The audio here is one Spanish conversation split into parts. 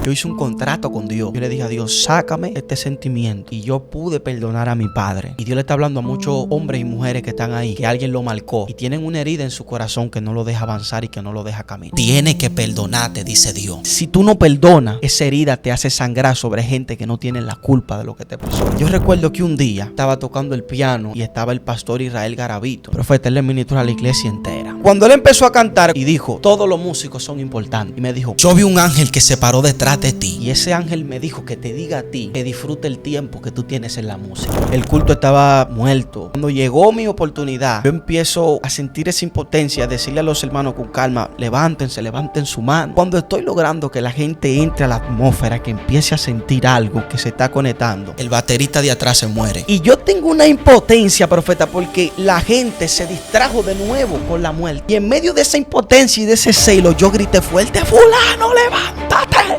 Yo hice un contrato con Dios. Yo le dije a Dios, sácame este sentimiento. Y yo pude perdonar a mi padre. Y Dios le está hablando a muchos hombres y mujeres que están ahí, que alguien lo marcó y tienen una herida en su corazón que no lo deja avanzar y que no lo deja caminar. Tiene que perdonarte, dice Dios. Si tú no perdonas, esa herida te hace sangrar sobre gente que no tiene la culpa de lo que te pasó. Yo recuerdo que un día estaba tocando el piano y estaba el pastor Israel Garavito. Profeta, él le ministró a la iglesia entera. Cuando él empezó a cantar y dijo, todos los músicos son importantes. Y me dijo, yo vi un ángel que se paró detrás de ti. Y ese ángel me dijo que te diga a ti que disfrute el tiempo que tú tienes en la música. El culto estaba muerto. Cuando llegó mi oportunidad, yo empiezo a sentir esa impotencia, a decirle a los hermanos con calma, levántense, levanten su mano. Cuando estoy logrando que la gente entre a la atmósfera, que empiece a sentir algo que se está conectando, el baterista de atrás se muere. Y yo tengo una impotencia, profeta, porque la gente se distrajo de nuevo con la muerte. Y en medio de esa impotencia y de ese celo, yo grité fuerte, fulano, levántate.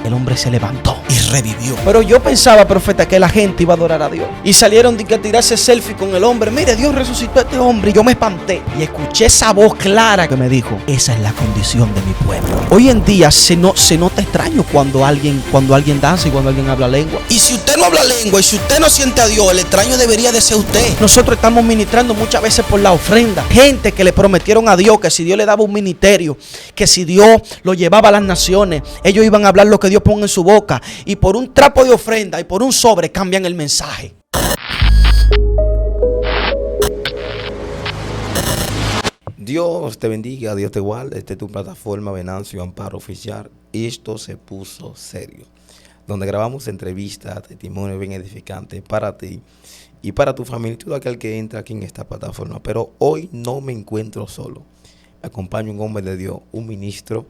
El hombre se levantó y revivió. Pero yo pensaba, profeta, que la gente iba a adorar a Dios. Y salieron a tirarse selfie con el hombre. Mire, Dios resucitó a este hombre. Y yo me espanté. Y escuché esa voz clara que me dijo, esa es la condición de mi pueblo. Hoy en día se nota extraño cuando alguien danza y cuando alguien habla lengua. Y si usted no habla lengua y si usted no siente a Dios, el extraño debería de ser usted. Nosotros estamos ministrando muchas veces por la ofrenda. Gente que le prometieron a Dios que si Dios le daba un ministerio, que si Dios lo llevaba a las naciones, ellos iban a hablar lo que Dios ponga en su boca. Y por un trapo de ofrenda y por un sobre cambian el mensaje. Dios te bendiga, Dios te guarde. Esta es tu plataforma Venancio Amparo Oficial. Esto se puso serio, donde grabamos entrevistas, testimonios bien edificantes para ti y para tu familia y todo aquel que entra aquí en esta plataforma. Pero hoy no me encuentro solo. Me acompaña un hombre de Dios, un ministro,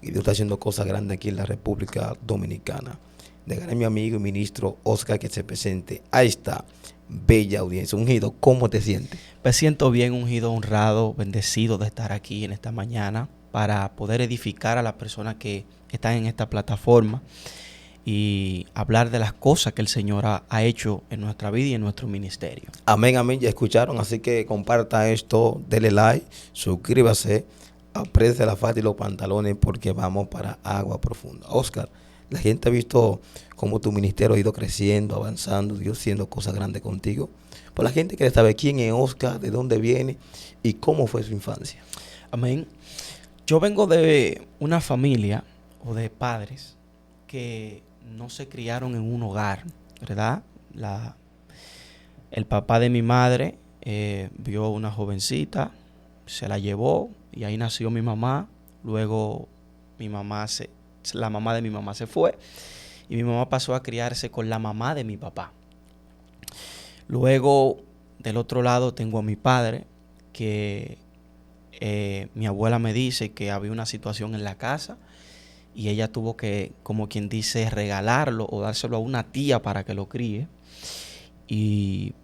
y Dios está haciendo cosas grandes aquí en la República Dominicana. Dejaré a mi amigo y ministro Oscar que se presente a esta bella audiencia. Ungido, ¿cómo te sientes? Me siento bien, ungido, honrado, bendecido de estar aquí en esta mañana para poder edificar a las personas que están en esta plataforma y hablar de las cosas que el Señor ha hecho en nuestra vida y en nuestro ministerio. Amén, amén, ya escucharon, así que comparta esto, dele like, suscríbase, apriete la falda y los pantalones porque vamos para agua profunda. Oscar, la gente ha visto cómo tu ministerio ha ido creciendo, avanzando, Dios haciendo cosas grandes contigo. Por la gente quiere saber quién es Oscar, de dónde viene y cómo fue su infancia. Amén. Yo vengo de una familia o de padres que no se criaron en un hogar, ¿verdad? El papá de mi madre vio una jovencita, se la llevó y ahí nació mi mamá. Luego la mamá de mi mamá se fue y mi mamá pasó a criarse con la mamá de mi papá. Luego, del otro lado, tengo a mi padre, que mi abuela me dice que había una situación en la casa y ella tuvo que, como quien dice, regalarlo o dárselo a una tía para que lo críe. Y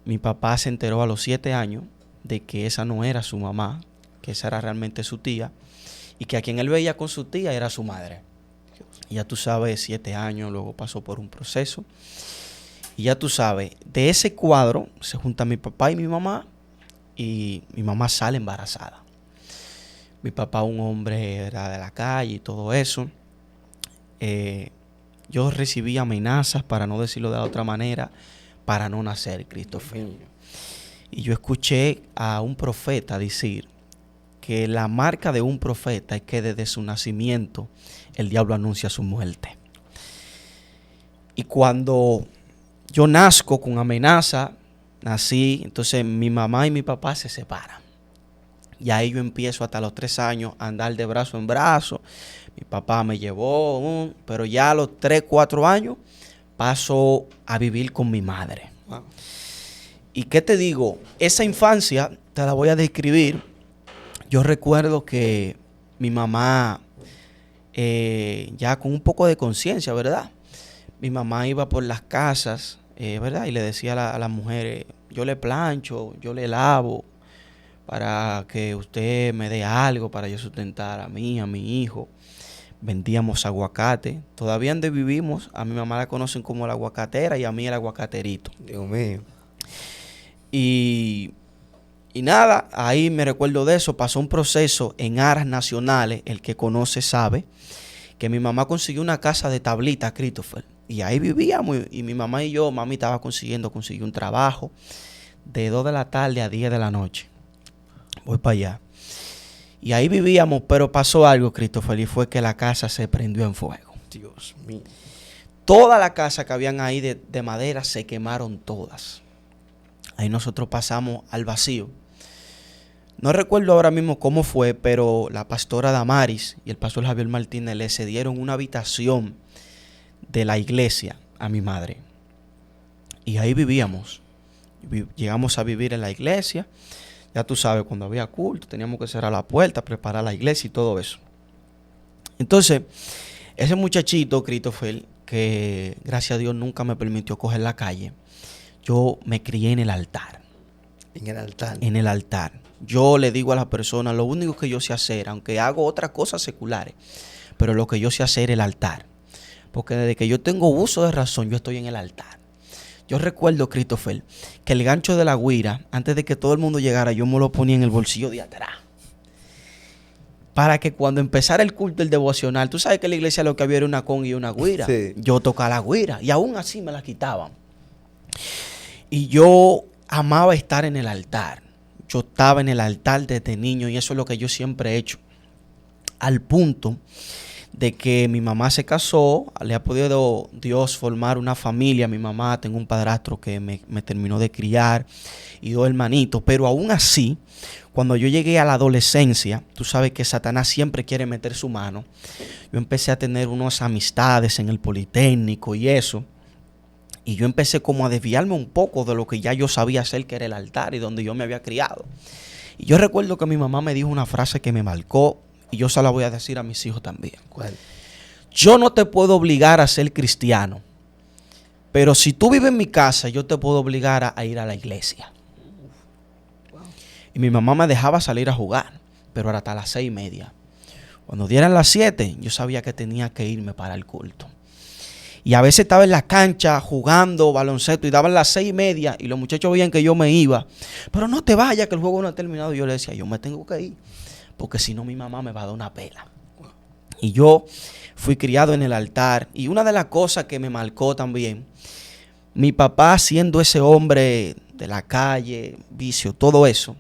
mi papá se enteró a los 7 años de que esa no era su mamá, que esa era realmente su tía, y que a quien él veía con su tía era su madre. Y ya tú sabes, 7 años, luego pasó por un proceso. Y ya tú sabes, de ese cuadro se juntan mi papá y mi mamá mi mamá sale embarazada. Mi papá, un hombre era de la calle y todo eso. Yo recibí amenazas, para no decirlo de la otra manera, para no nacer, Christopher. Y yo escuché a un profeta decir que la marca de un profeta es que desde su nacimiento el diablo anuncia su muerte. Y cuando yo nazco con amenaza, nací, entonces mi mamá y mi papá se separan. Y ahí yo empiezo hasta los 3 años a andar de brazo en brazo. Mi papá me llevó, pero ya a los 3, 4 años paso a vivir con mi madre. Wow. ¿Y qué te digo? Esa infancia te la voy a describir. Yo recuerdo que mi mamá, ya con un poco de conciencia, ¿verdad? Mi mamá iba por las casas, ¿verdad? Y le decía a las mujeres, yo le plancho, yo le lavo para que usted me dé algo para yo sustentar a mí, a mi hijo. Vendíamos aguacate. Todavía donde vivimos, a mi mamá la conocen como la aguacatera y a mí el aguacaterito. Dios mío. Y nada, ahí me recuerdo de eso. Pasó un proceso en aras nacionales, el que conoce sabe, que mi mamá consiguió una casa de tablita, Christopher. Y ahí vivíamos. Y mi mamá y yo, mami estaba consiguió un trabajo de 2 de la tarde a 10 de la noche. Voy para allá. Y ahí vivíamos, pero pasó algo, Christopher, y fue que la casa se prendió en fuego. Dios mío. Toda la casa que habían ahí de madera se quemaron todas. Ahí nosotros pasamos al vacío. No recuerdo ahora mismo cómo fue, pero la pastora Damaris y el pastor Javier Martínez le cedieron una habitación de la iglesia a mi madre. Y ahí vivíamos. Llegamos a vivir en la iglesia. Ya tú sabes, cuando había culto, teníamos que cerrar la puerta, preparar la iglesia y todo eso. Entonces, ese muchachito, Christopher, que gracias a Dios nunca me permitió coger la calle, yo me crié en el altar. En el altar. En el altar. Yo le digo a las personas, lo único que yo sé hacer, aunque hago otras cosas seculares, pero lo que yo sé hacer es el altar. Porque desde que yo tengo uso de razón, yo estoy en el altar. Yo recuerdo, Christopher, que el gancho de la güira, antes de que todo el mundo llegara, yo me lo ponía en el bolsillo de atrás. Para que cuando empezara el culto, el devocional, tú sabes que en la iglesia lo que había era una conga y una güira. Sí. Yo tocaba la güira y aún así me la quitaban. Y yo amaba estar en el altar. Yo estaba en el altar desde niño y eso es lo que yo siempre he hecho. Al punto de que mi mamá se casó, le ha podido Dios formar una familia. Mi mamá, tengo un padrastro que me terminó de criar y 2 hermanitos, pero aún así, cuando yo llegué a la adolescencia, tú sabes que Satanás siempre quiere meter su mano. Yo empecé a tener unas amistades en el Politécnico y eso, y yo empecé como a desviarme un poco de lo que ya yo sabía hacer, que era el altar y donde yo me había criado. Y yo recuerdo que mi mamá me dijo una frase que me marcó, y yo se la voy a decir a mis hijos también. ¿Cuál? Yo no te puedo obligar a ser cristiano, pero si tú vives en mi casa, yo te puedo obligar a ir a la iglesia. Wow. Y mi mamá me dejaba salir a jugar, pero era hasta las 6:30. Cuando dieran las 7, yo sabía que tenía que irme para el culto. Y a veces estaba en la cancha jugando baloncesto y daban las 6:30 y los muchachos veían que yo me iba. Pero no te vayas, que el juego no ha terminado. Y yo le decía, yo me tengo que ir, porque si no mi mamá me va a dar una pela. Y yo fui criado en el altar. Y una de las cosas que me marcó también, mi papá siendo ese hombre de la calle, vicio, todo eso.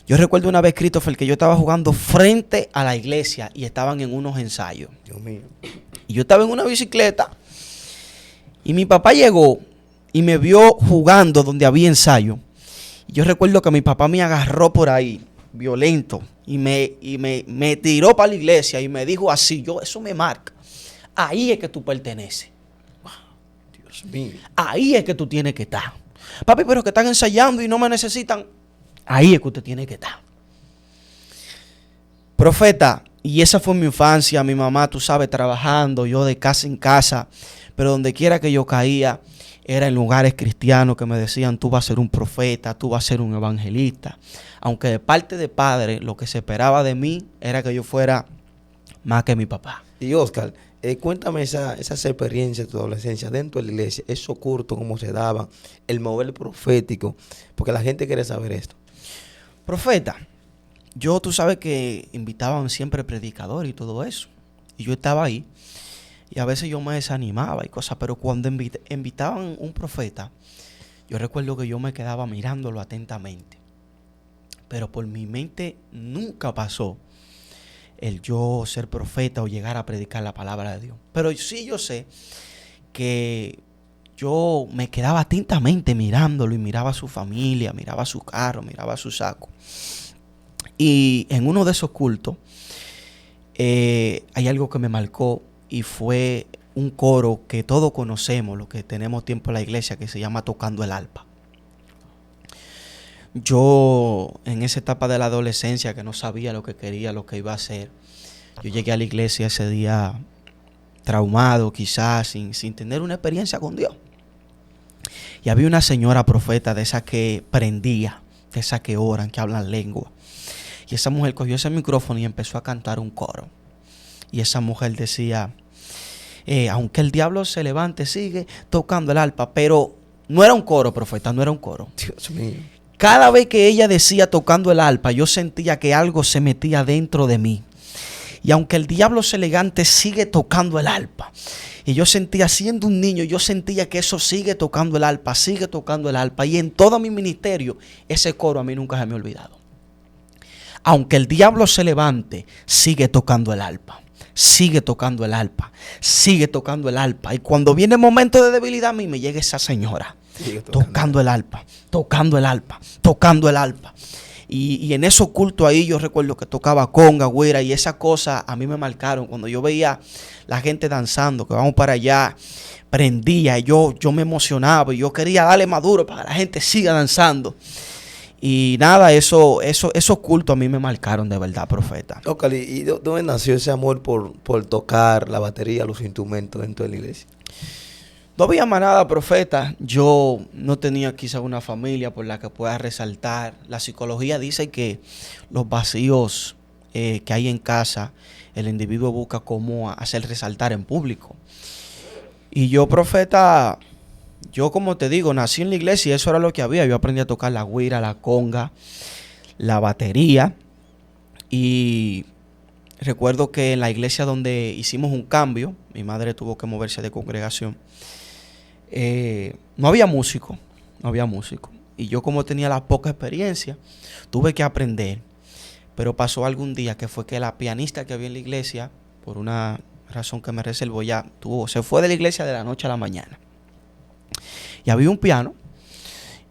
Yo recuerdo una vez, Christopher, que yo estaba jugando frente a la iglesia y estaban en unos ensayos. Dios mío. Y yo estaba en una bicicleta y mi papá llegó y me vio jugando donde había ensayo. Y yo recuerdo que mi papá me agarró por ahí, violento, y me tiró para la iglesia y me dijo así, eso me marca. Ahí es que tú perteneces. Dios mío. Ahí es que tú tienes que estar. Papi, pero que están ensayando y no me necesitan. Ahí es que usted tiene que estar. Profeta, y esa fue mi infancia, mi mamá, tú sabes, trabajando, yo de casa en casa, pero donde quiera que yo caía, era en lugares cristianos que me decían, tú vas a ser un profeta, tú vas a ser un evangelista. Aunque de parte de padre, lo que se esperaba de mí era que yo fuera más que mi papá. Y Oscar, cuéntame esas experiencias de tu adolescencia dentro de la iglesia, esos cultos, cómo se daban, el mover profético, porque la gente quiere saber esto. Profeta, tú sabes que invitaban siempre predicadores y todo eso. Y yo estaba ahí. Y a veces yo me desanimaba y cosas. Pero cuando invitaban un profeta, yo recuerdo que yo me quedaba mirándolo atentamente. Pero por mi mente nunca pasó el yo ser profeta o llegar a predicar la palabra de Dios. Pero sí yo sé que yo me quedaba atentamente mirándolo y miraba a su familia, miraba su carro, miraba su saco. Y en uno de esos cultos hay algo que me marcó y fue un coro que todos conocemos, los que tenemos tiempo en la iglesia, que se llama Tocando el Arpa. Yo en esa etapa de la adolescencia que no sabía lo que quería, lo que iba a hacer, yo llegué a la iglesia ese día traumado, quizás sin tener una experiencia con Dios. Y había una señora profeta de esa que prendía, de esa que oran, que hablan lengua. Y esa mujer cogió ese micrófono y empezó a cantar un coro. Y esa mujer decía, aunque el diablo se levante, sigue tocando el arpa. Pero no era un coro, profeta, no era un coro. Dios mío. Cada vez que ella decía tocando el arpa, yo sentía que algo se metía dentro de mí. Y aunque el diablo es elegante, sigue tocando el arpa. Y yo sentía, siendo un niño, yo sentía que eso sigue tocando el arpa, sigue tocando el arpa. Y en todo mi ministerio, ese coro a mí nunca se me ha olvidado. Aunque el diablo se levante, sigue tocando el arpa. Sigue tocando el arpa. Sigue tocando el arpa. Y cuando viene el momento de debilidad a mí, me llega esa señora. Tocando el arpa, tocando el arpa, tocando el arpa. Y en esos cultos ahí yo recuerdo que tocaba conga, güera, y esas cosas a mí me marcaron. Cuando yo veía la gente danzando, que vamos para allá, prendía, y yo me emocionaba y yo quería darle más duro para que la gente siga danzando. Y nada, esos cultos a mí me marcaron de verdad, profeta. Ocali, ¿y dónde nació ese amor por tocar la batería, los instrumentos dentro de la iglesia? No había más nada, profeta. Yo no tenía quizá una familia por la que pueda resaltar. La psicología dice que los vacíos que hay en casa, el individuo busca cómo hacer resaltar en público. Y yo, profeta, yo como te digo, nací en la iglesia y eso era lo que había. Yo aprendí a tocar la güira, la conga, la batería. Y recuerdo que en la iglesia donde hicimos un cambio, mi madre tuvo que moverse de congregación. No había músico. Y yo, como tenía la poca experiencia, tuve que aprender. Pero pasó algún día que fue que la pianista que había en la iglesia, por una razón que me reservó, se fue de la iglesia de la noche a la mañana. Y había un piano.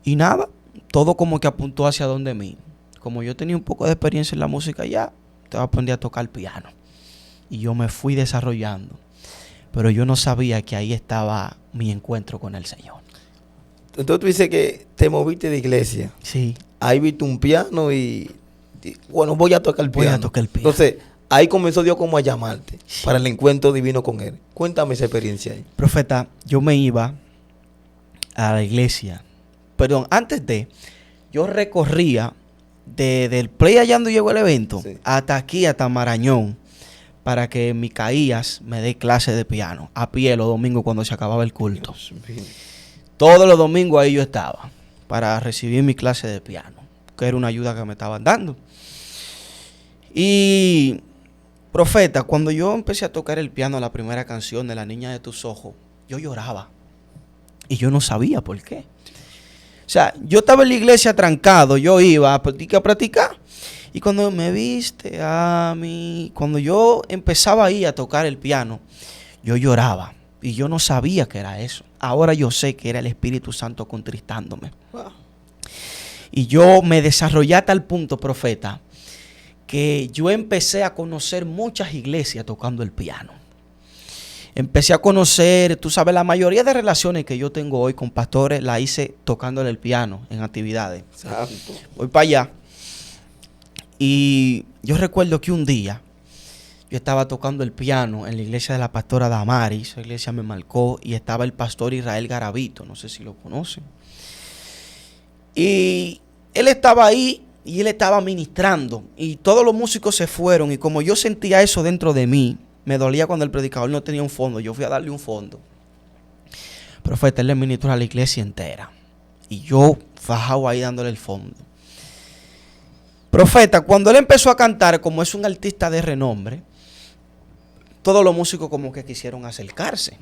Y nada, todo como que apuntó hacia donde mí. Como yo tenía un poco de experiencia en la música ya, te aprendí a tocar piano. Y yo me fui desarrollando. Pero yo no sabía que ahí estaba mi encuentro con el Señor. Entonces tú dices que te moviste de iglesia. Sí. Ahí viste un piano y bueno, voy a tocar el piano. Voy a tocar el piano. Entonces, ahí comenzó Dios como a llamarte para el encuentro divino con Él. Cuéntame esa experiencia ahí. Profeta, yo me iba a la iglesia. Perdón, yo recorría desde el play allá donde llegó el evento, sí, hasta aquí, hasta Marañón, para que Micaías me dé clase de piano a pie los domingos cuando se acababa el culto. Todos los domingos ahí yo estaba para recibir mi clase de piano, que era una ayuda que me estaban dando. Y, profeta, cuando yo empecé a tocar el piano, la primera canción de La Niña de Tus Ojos, yo lloraba. Y yo no sabía por qué. O sea, yo estaba en la iglesia trancado, yo iba a practicar. Y cuando me viste a mí, cuando yo empezaba ahí a tocar el piano, yo lloraba. Y yo no sabía que era eso. Ahora yo sé que era el Espíritu Santo contristándome. Wow. Y yo me desarrollé a tal punto, profeta, que yo empecé a conocer muchas iglesias tocando el piano. Empecé a conocer, tú sabes, la mayoría de relaciones que yo tengo hoy con pastores la hice tocándole el piano en actividades. Santo. Voy para allá. Y yo recuerdo que un día yo estaba tocando el piano en la iglesia de la pastora Damaris. Esa iglesia me marcó y estaba el pastor Israel Garavito, no sé si lo conocen. Y él estaba ahí y él estaba ministrando y todos los músicos se fueron y como yo sentía eso dentro de mí, me dolía cuando el predicador no tenía un fondo. Yo fui a darle un fondo. Profeta, él le ministró a la iglesia entera y yo fajado ahí dándole el fondo. Profeta, cuando él empezó a cantar, como es un artista de renombre, todos los músicos como que quisieron acercarse.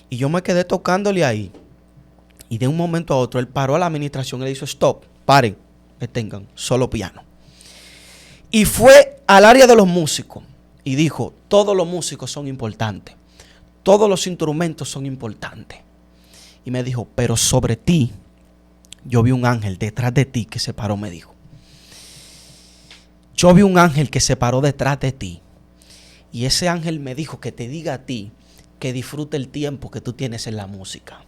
Y yo me quedé tocándole ahí. Y de un momento a otro, él paró a la administración y le dijo, stop, paren, detengan, solo piano. Y fue al área de los músicos y dijo, todos los músicos son importantes. Todos los instrumentos son importantes. Y me dijo, pero sobre ti, yo vi un ángel detrás de ti que se paró, me dijo. Yo vi un ángel que se paró detrás de ti. Y ese ángel me dijo que te diga a ti que disfrute el tiempo que tú tienes en la música.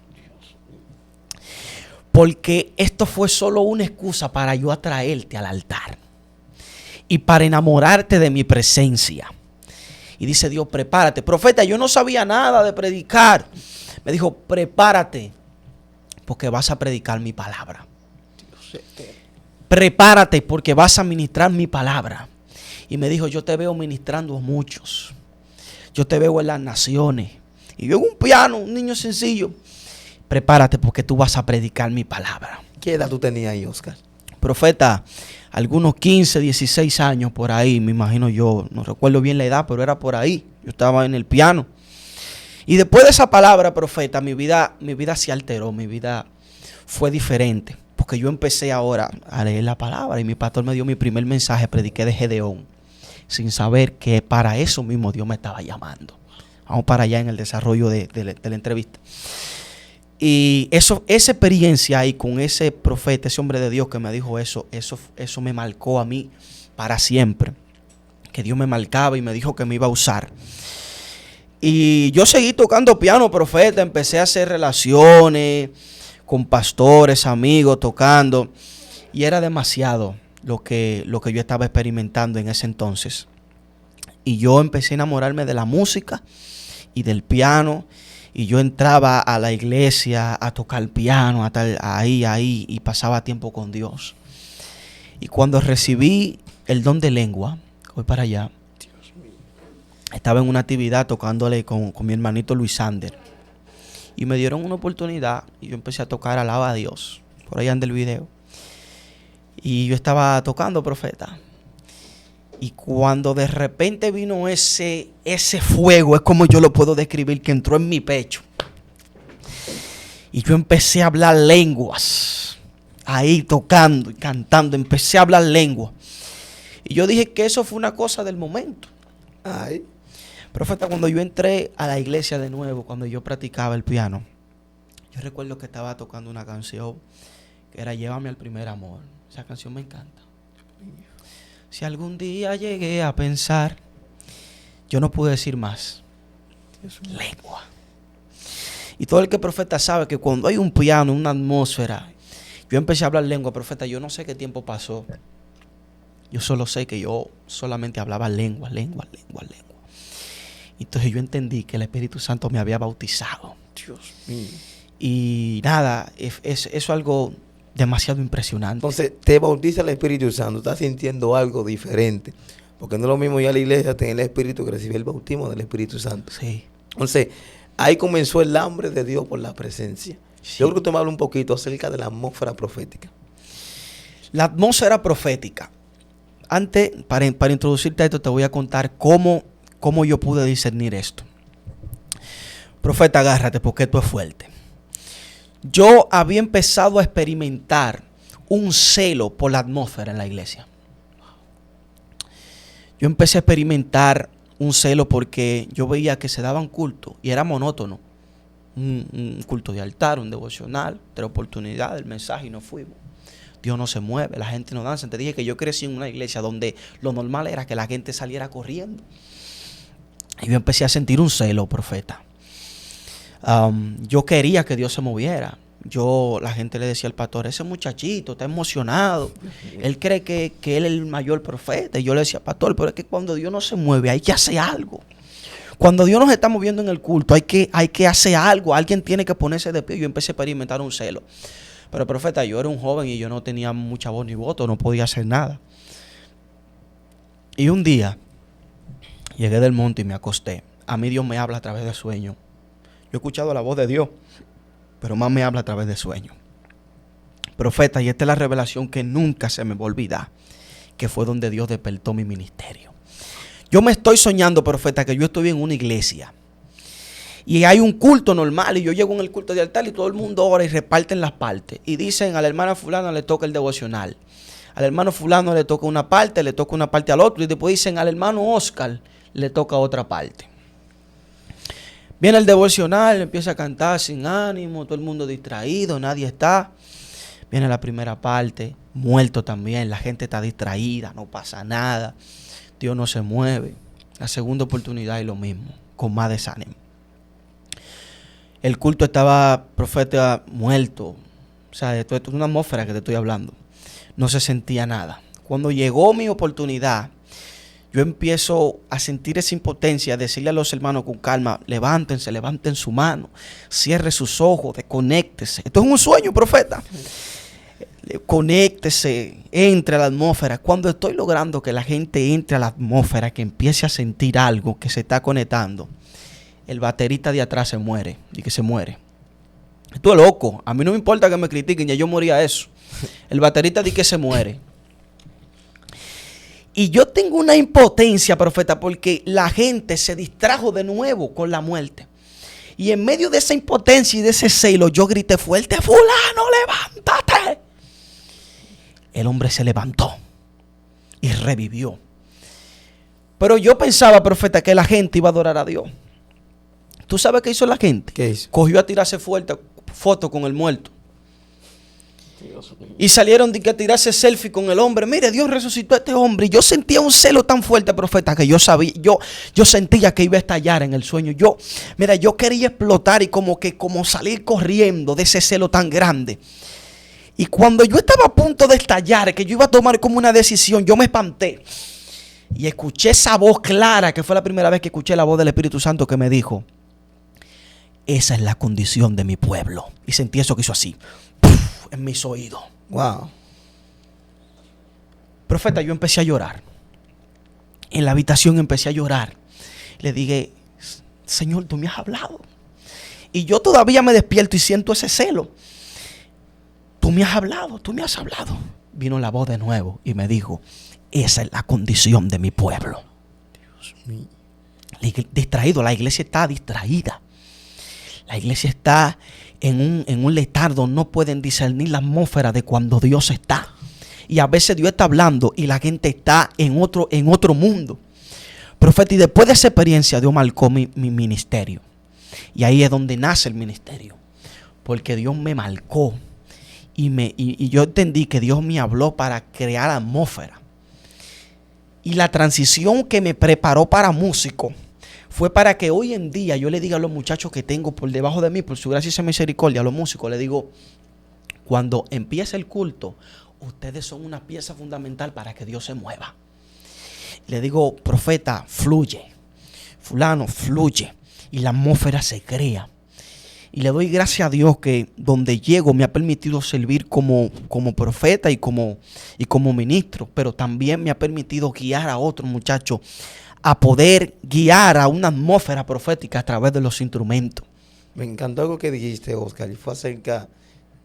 Porque esto fue solo una excusa para yo atraerte al altar. Y para enamorarte de mi presencia. Y dice Dios, prepárate. Profeta, yo no sabía nada de predicar. Me dijo, prepárate. Porque vas a predicar mi palabra. Prepárate porque vas a ministrar mi palabra. Y me dijo, yo te veo ministrando a muchos. Yo te veo en las naciones. Y yo en un piano, un niño sencillo. Prepárate porque tú vas a predicar mi palabra. ¿Qué edad tú tenías ahí, Oscar? profeta, algunos 15, 16 años por ahí, me imagino yo, no recuerdo bien la edad, pero era por ahí. Yo estaba en el piano. Y después de esa palabra, profeta, mi vida se alteró, mi vida fue diferente. Porque yo empecé ahora a leer la palabra y mi pastor me dio mi primer mensaje, prediqué de Gedeón, sin saber que para eso mismo Dios me estaba llamando. Vamos para allá en el desarrollo de la entrevista. Y esa experiencia ahí con ese profeta, ese hombre de Dios que me dijo eso me marcó a mí para siempre. Que Dios me marcaba y me dijo que me iba a usar. Y yo seguí tocando piano, profeta, empecé a hacer relaciones con pastores, amigos, tocando. Y era demasiado lo que yo estaba experimentando en ese entonces. Y yo empecé a enamorarme de la música y del piano. Y yo entraba a la iglesia a tocar piano, a estar ahí, y pasaba tiempo con Dios. Y cuando recibí el don de lengua, voy para allá, estaba en una actividad tocándole con mi hermanito Luis Sander. Y me dieron una oportunidad y yo empecé a tocar Alaba a Dios. Por ahí anda el video. Y yo estaba tocando, profeta. Y cuando de repente vino ese fuego, es como yo lo puedo describir, que entró en mi pecho. Y yo empecé a hablar lenguas. Ahí tocando y cantando, empecé a hablar lenguas. Y yo dije que eso fue una cosa del momento. Ay. Profeta, cuando yo entré a la iglesia de nuevo, cuando yo practicaba el piano, yo recuerdo que estaba tocando una canción que era Llévame al primer amor. Esa canción me encanta. Si algún día llegué a pensar, yo no pude decir más. Lengua. Y todo el que profeta sabe que cuando hay un piano, una atmósfera, yo empecé a hablar lengua, profeta, yo no sé qué tiempo pasó. Yo solo sé que yo solamente hablaba lengua. Entonces yo entendí que el Espíritu Santo me había bautizado. Dios mío. Y nada, eso es algo demasiado impresionante. Entonces te bautiza el Espíritu Santo, estás sintiendo algo diferente. Porque no es lo mismo ya la iglesia tener el Espíritu que recibir el bautismo del Espíritu Santo. Sí. Entonces ahí comenzó el hambre de Dios por la presencia. Sí. Yo creo que usted me habla un poquito acerca de la atmósfera profética. La atmósfera profética. Antes, para introducirte a esto, te voy a contar cómo yo pude discernir esto. Profeta, agárrate porque esto es fuerte. Yo había empezado a experimentar un celo por la atmósfera en la iglesia. Yo empecé a experimentar un celo porque yo veía que se daban cultos y era monótono. Un culto de altar, un devocional, 3 oportunidades, el mensaje y nos fuimos. Dios no se mueve, la gente no danza. Te dije que yo crecí en una iglesia donde lo normal era que la gente saliera corriendo. Y yo empecé a sentir un celo, profeta. Yo quería que Dios se moviera. La gente le decía al pastor, ese muchachito está emocionado. Él cree que él es el mayor profeta. Y yo le decía, pastor, pero es que cuando Dios no se mueve hay que hacer algo. Cuando Dios nos está moviendo en el culto hay que hacer algo. Alguien tiene que ponerse de pie. Yo empecé a experimentar un celo. Pero profeta, yo era un joven y yo no tenía mucha voz ni voto. No podía hacer nada. Y un día llegué del monte y me acosté. A mí Dios me habla a través de sueño. Yo he escuchado la voz de Dios, pero más me habla a través de sueño. Profeta, y esta es la revelación que nunca se me va a olvidar, que fue donde Dios despertó mi ministerio. Yo me estoy soñando, profeta, que yo estoy en una iglesia. Y hay un culto normal y yo llego en el culto de altar y todo el mundo ora y reparten las partes. Y dicen a la hermana fulana le toca el devocional. Al hermano fulano le toca una parte al otro. Y después dicen al hermano Oscar le toca otra parte. Viene el devocional, empieza a cantar sin ánimo, todo el mundo distraído, nadie está. Viene la primera parte, muerto también, la gente está distraída, no pasa nada. Dios no se mueve. La segunda oportunidad es lo mismo, con más desánimo. El culto estaba, profeta, muerto. O sea, esto es una atmósfera que te estoy hablando. No se sentía nada. Cuando llegó mi oportunidad, yo empiezo a sentir esa impotencia, decirle a los hermanos con calma, levanten su mano, cierre sus ojos, desconéctese. Esto es un sueño, profeta. Conéctese, entre a la atmósfera. Cuando estoy logrando que la gente entre a la atmósfera, que empiece a sentir algo que se está conectando, el baterista de atrás se muere. Tú es loco. A mí no me importa que me critiquen, ya yo moría eso. El baterista di que se muere. Y yo tengo una impotencia, profeta, porque la gente se distrajo de nuevo con la muerte. Y en medio de esa impotencia y de ese celo, yo grité fuerte: fulano, levántate. El hombre se levantó y revivió. Pero yo pensaba, profeta, que la gente iba a adorar a Dios. ¿Tú sabes qué hizo la gente? ¿Qué hizo? Cogió a tirarse fuerte foto con el muerto. Y salieron de que a tirarse selfie con el hombre. Mire, Dios resucitó a este hombre. Y yo sentía un celo tan fuerte, profeta, que yo sabía, yo sentía que iba a estallar en el sueño. Yo quería explotar y como salir corriendo de ese celo tan grande. Y cuando yo estaba a punto de estallar, que yo iba a tomar como una decisión, yo me espanté. Y escuché esa voz clara, que fue la primera vez que escuché la voz del Espíritu Santo que me dijo: esa es la condición de mi pueblo. Y sentí eso que hizo así, ¡puf!, en mis oídos. Wow. Profeta, yo empecé a llorar. En la habitación empecé a llorar. Le dije: Señor, tú me has hablado. Y yo todavía me despierto y siento ese celo. Tú me has hablado, tú me has hablado. Vino la voz de nuevo y me dijo: esa es la condición de mi pueblo. Dios mío. Distraído, la iglesia está distraída. La iglesia está en un letargo, no pueden discernir la atmósfera de cuando Dios está. Y a veces Dios está hablando y la gente está en otro mundo. Profeta, y después de esa experiencia Dios marcó mi ministerio. Y ahí es donde nace el ministerio. Porque Dios me marcó y yo entendí que Dios me habló para crear atmósfera. Y la transición que me preparó para músico fue para que hoy en día yo le diga a los muchachos que tengo por debajo de mí, por su gracia y su misericordia, a los músicos, le digo: cuando empiece el culto, ustedes son una pieza fundamental para que Dios se mueva. Le digo: profeta, fluye. Fulano, fluye. Y la atmósfera se crea. Y le doy gracias a Dios que donde llego me ha permitido servir como profeta y como ministro, pero también me ha permitido guiar a otros muchachos a poder guiar a una atmósfera profética a través de los instrumentos. Me encantó algo que dijiste, Oscar, y fue acerca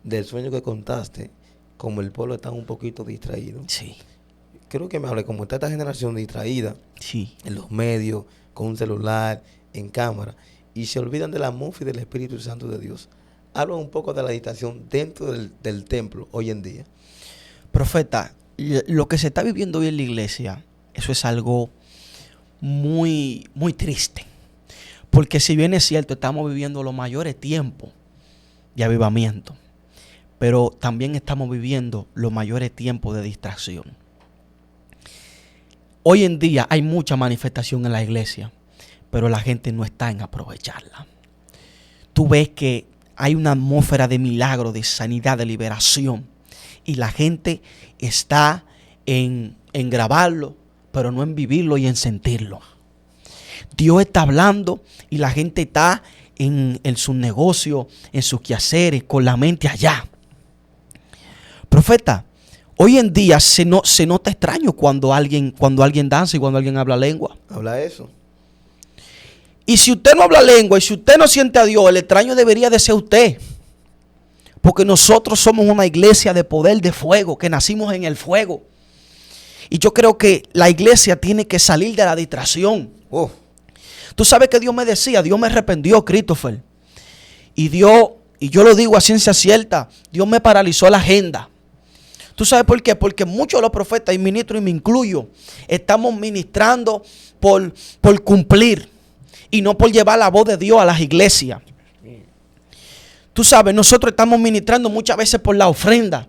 del sueño que contaste, como el pueblo está un poquito distraído. Sí. Creo que me hablé, como está esta generación distraída, Sí. en los medios, con un celular, en cámara, y se olvidan de la atmósfera y del Espíritu Santo de Dios. Habla un poco de la distracción dentro del templo hoy en día. Profeta, lo que se está viviendo hoy en la iglesia, eso es algo muy, muy triste. Porque si bien es cierto, estamos viviendo los mayores tiempos de avivamiento, pero también estamos viviendo los mayores tiempos de distracción. Hoy en día hay mucha manifestación en la iglesia, pero la gente no está en aprovecharla. Tú ves que hay una atmósfera de milagro, de sanidad, de liberación, y la gente está en grabarlo, pero no en vivirlo y en sentirlo. Dios está hablando y la gente está en sus negocios, en sus quehaceres, con la mente allá. Profeta, hoy en día se nota extraño cuando alguien danza y cuando alguien habla lengua. Habla eso. Y si usted no habla lengua y si usted no siente a Dios, el extraño debería de ser usted. Porque nosotros somos una iglesia de poder, de fuego, que nacimos en el fuego. Y yo creo que la iglesia tiene que salir de la distracción. Oh. Tú sabes que Dios me decía, Dios me arrepintió, Christopher. Y yo lo digo a ciencia cierta, Dios me paralizó la agenda. ¿Tú sabes por qué? Porque muchos de los profetas y ministros, y me incluyo, estamos ministrando por cumplir y no por llevar la voz de Dios a las iglesias. Tú sabes, nosotros estamos ministrando muchas veces por la ofrenda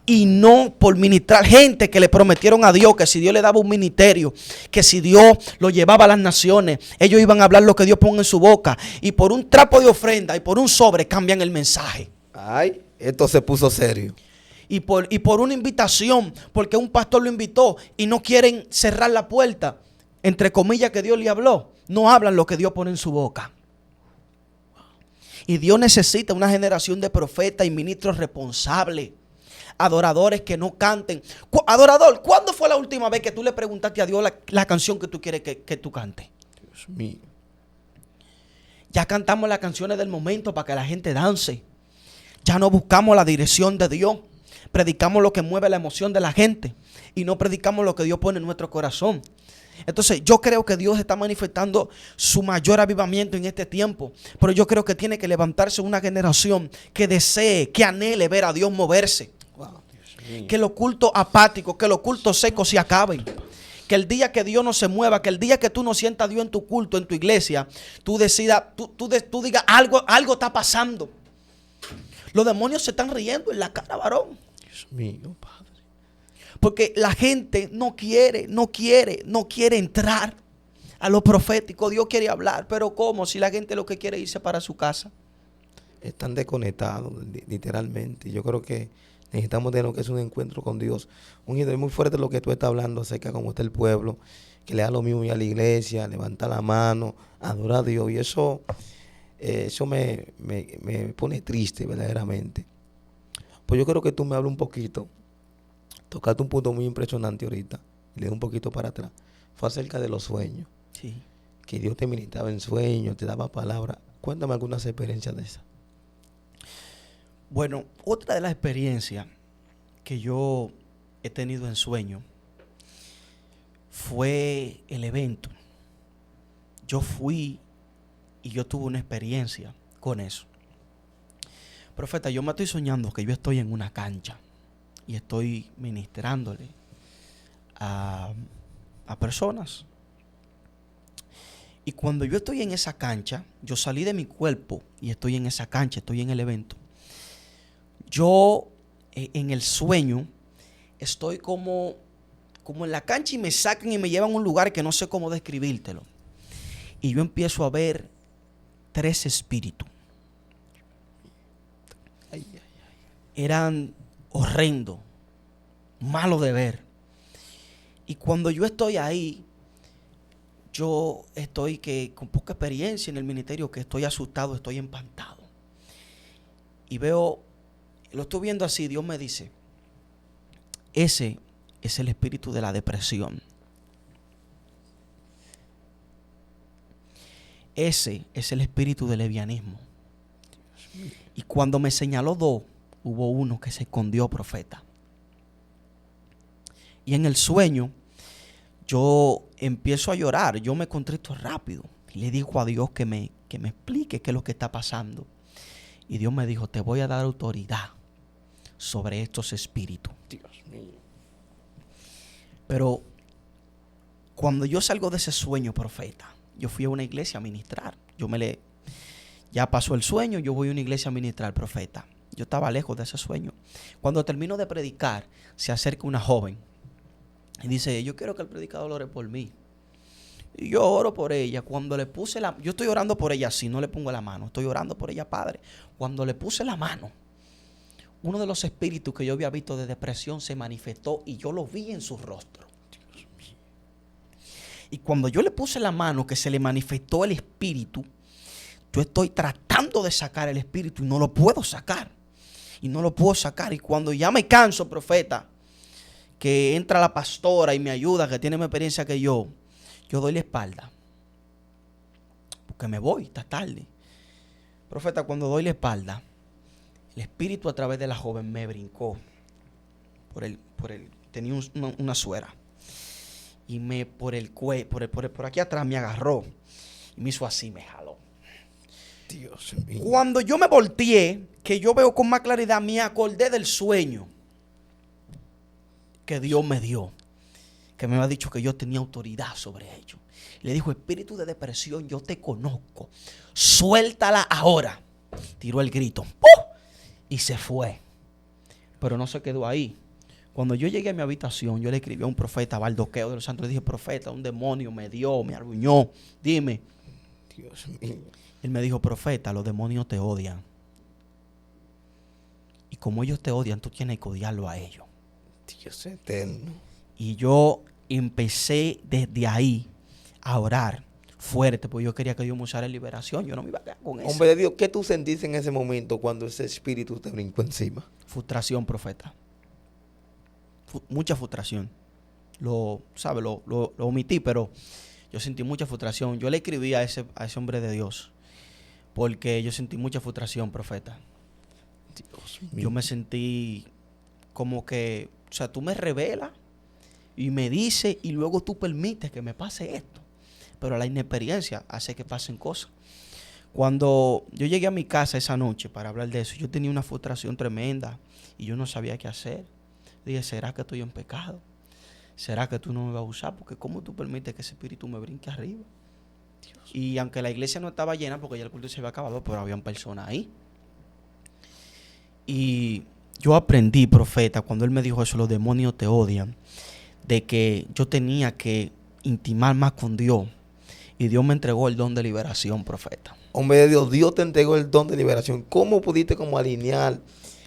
y no por ministrar gente que le prometieron a Dios que si Dios le daba un ministerio, que si Dios lo llevaba a las naciones, ellos iban a hablar lo que Dios ponga en su boca, y por un trapo de ofrenda y por un sobre cambian el mensaje. Ay, esto se puso serio. Y por una invitación, porque un pastor lo invitó y no quieren cerrar la puerta, entre comillas, que Dios le habló, no hablan lo que Dios pone en su boca. Y Dios necesita una generación de profetas y ministros responsables, adoradores que no canten. Adorador, ¿cuándo fue la última vez que tú le preguntaste a Dios la canción que tú quieres que tú cantes? Dios mío. Ya cantamos las canciones del momento para que la gente dance. Ya no buscamos la dirección de Dios. Predicamos lo que mueve la emoción de la gente y no predicamos lo que Dios pone en nuestro corazón. Entonces yo creo que Dios está manifestando su mayor avivamiento en este tiempo. Pero yo creo que tiene que levantarse una generación que desee, que anhele ver a Dios moverse. Wow, Dios mío. Que los cultos apáticos, que los cultos secos se acaben. Que el día que Dios no se mueva, que el día que tú no sientas a Dios en tu culto, en tu iglesia, tú decidas, tú digas, algo está pasando. Los demonios se están riendo en la cara, varón. Dios mío, Padre. Porque la gente no quiere entrar a lo profético. Dios quiere hablar, pero ¿cómo? Si la gente lo que quiere es irse para su casa. Están desconectados, literalmente. Yo creo que necesitamos tener lo que es un encuentro con Dios. Un ídolo muy fuerte lo que tú estás hablando acerca de cómo está el pueblo, que le da lo mismo ir a la iglesia, levantar la mano, adorar a Dios. Y eso me pone triste verdaderamente. Pues yo creo que tú me hablas un poquito. Tocaste un punto muy impresionante ahorita. Y le doy un poquito para atrás. Fue acerca de los sueños. Sí. Que Dios te ministraba en sueños, te daba palabras. Cuéntame algunas experiencias de esas. Bueno, otra de las experiencias que yo he tenido en sueño fue el evento. Yo fui y yo tuve una experiencia con eso. Profeta, yo me estoy soñando que yo estoy en una cancha y estoy ministrándole a personas. Y cuando yo estoy en esa cancha, yo salí de mi cuerpo y estoy en esa cancha, estoy en el evento. Yo en el sueño estoy como en la cancha y me sacan y me llevan a un lugar que no sé cómo describírtelo. Y yo empiezo a ver 3 espíritus. Eran horrendos, malos de ver. Y cuando yo estoy ahí, yo estoy con poca experiencia en el ministerio, que estoy asustado, estoy espantado. Y veo, lo estoy viendo así, Dios me dice, ese es el espíritu de la depresión. Ese es el espíritu del levianismo. Y cuando me señaló 2, hubo uno que se escondió, profeta. Y en el sueño, yo empiezo a llorar, yo me contrito rápido. Y le digo a Dios que me explique qué es lo que está pasando. Y Dios me dijo, te voy a dar autoridad sobre estos espíritus. Dios mío. Pero cuando yo salgo de ese sueño, profeta, yo fui a una iglesia a ministrar. Ya pasó el sueño, yo voy a una iglesia a ministrar, profeta. Yo estaba lejos de ese sueño. Cuando termino de predicar, se acerca una joven y dice, yo quiero que el predicador ore por mí. Y yo oro por ella. Cuando le puse yo estoy orando por ella así, no le pongo la mano. Estoy orando por ella, Padre. Cuando le puse la mano, uno de los espíritus que yo había visto de depresión se manifestó y yo lo vi en su rostro. Y cuando yo le puse la mano, que se le manifestó el espíritu, yo estoy tratando de sacar el espíritu y no lo puedo sacar. Y no lo puedo sacar. Y cuando ya me canso, profeta, que entra la pastora y me ayuda, que tiene más experiencia que yo doy la espalda. Porque me voy, está tarde. Profeta, cuando doy la espalda, el espíritu a través de la joven me brincó. Tenía una suera. Y por aquí atrás me agarró. Y me hizo así, me jaló. Dios mío. Cuando yo me volteé, que yo veo con más claridad, me acordé del sueño que Dios me dio, que me había dicho que yo tenía autoridad sobre ellos. Le dijo, espíritu de depresión, yo te conozco, suéltala ahora. Tiró el grito, ¡pum! Y se fue. Pero no se quedó ahí. Cuando yo llegué a mi habitación, yo le escribí a un profeta, Baldoqueo de los Santos, le dije, profeta, un demonio me dio, me arruñó, dime. Dios mío. Él me dijo, profeta, los demonios te odian. Y como ellos te odian, tú tienes que odiarlo a ellos. Dios eterno. Y yo empecé desde ahí a orar fuerte, porque yo quería que Dios me usara en liberación. Yo no me iba a quedar con eso. Hombre de Dios, ¿qué tú sentiste en ese momento cuando ese espíritu te brincó encima? Frustración, profeta. Mucha frustración. Lo omití, pero yo sentí mucha frustración. Yo le escribí a ese hombre de Dios, porque yo sentí mucha frustración, profeta. Yo me sentí como que, o sea, tú me revelas y me dices y luego tú permites que me pase esto. Pero la inexperiencia hace que pasen cosas. Cuando yo llegué a mi casa esa noche para hablar de eso, yo tenía una frustración tremenda y yo no sabía qué hacer. Dije, ¿será que estoy en pecado? ¿Será que tú no me vas a usar? Porque ¿cómo tú permites que ese espíritu me brinque arriba? Dios. Y aunque la iglesia no estaba llena porque ya el culto se había acabado, pero habían personas ahí. Y yo aprendí, profeta, cuando él me dijo eso, los demonios te odian, de que yo tenía que intimar más con Dios. Y Dios me entregó el don de liberación, profeta. Hombre de Dios, Dios te entregó el don de liberación. ¿Cómo pudiste como alinear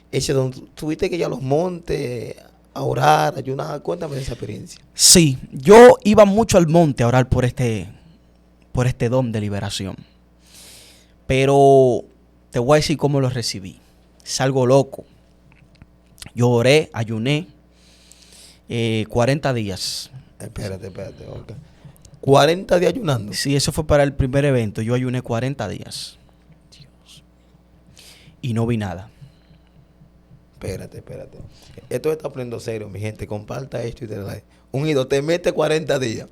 ese don? ¿Tuviste que ir a los montes a orar, a ayunar? Cuéntame de esa experiencia. Sí, yo iba mucho al monte a orar por este don de liberación. Pero te voy a decir cómo lo recibí. Es algo loco. Yo oré, ayuné 40 días. Espérate. Okay. 40 días ayunando. Sí, eso fue para el primer evento. Yo ayuné 40 días. Dios. Y no vi nada. Espérate. Esto está poniendo serio, mi gente. Comparta esto y te da. Unido, te mete 40 días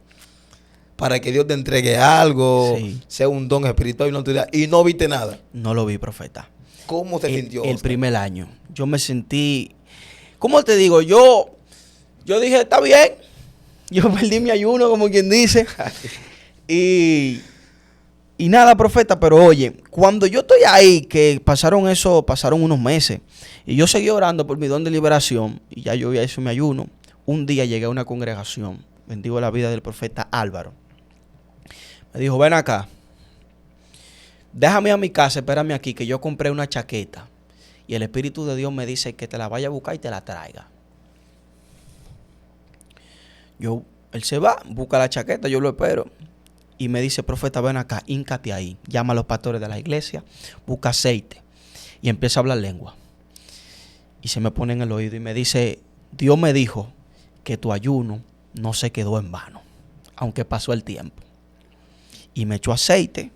para que Dios te entregue algo, sí, sea un don espiritual y no viste nada. No lo vi, profeta. ¿Cómo te sintió? El primer año. Yo me sentí, ¿cómo te digo? Yo dije, está bien. Yo perdí mi ayuno, como quien dice. y nada, profeta, pero oye, cuando yo estoy ahí, que pasaron unos meses, y yo seguí orando por mi don de liberación, y ya yo había hecho mi ayuno, un día llegué a una congregación, bendigo la vida del profeta Álvaro. Me dijo, ven acá, déjame a mi casa, espérame aquí, que yo compré una chaqueta, y el Espíritu de Dios me dice que te la vaya a buscar y te la traiga. Él se va, busca la chaqueta, yo lo espero. Y me dice, profeta, ven acá, híncate ahí. Llama a los pastores de la iglesia, busca aceite. Y empieza a hablar lengua. Y se me pone en el oído y me dice, Dios me dijo que tu ayuno no se quedó en vano, aunque pasó el tiempo. Y me echó aceite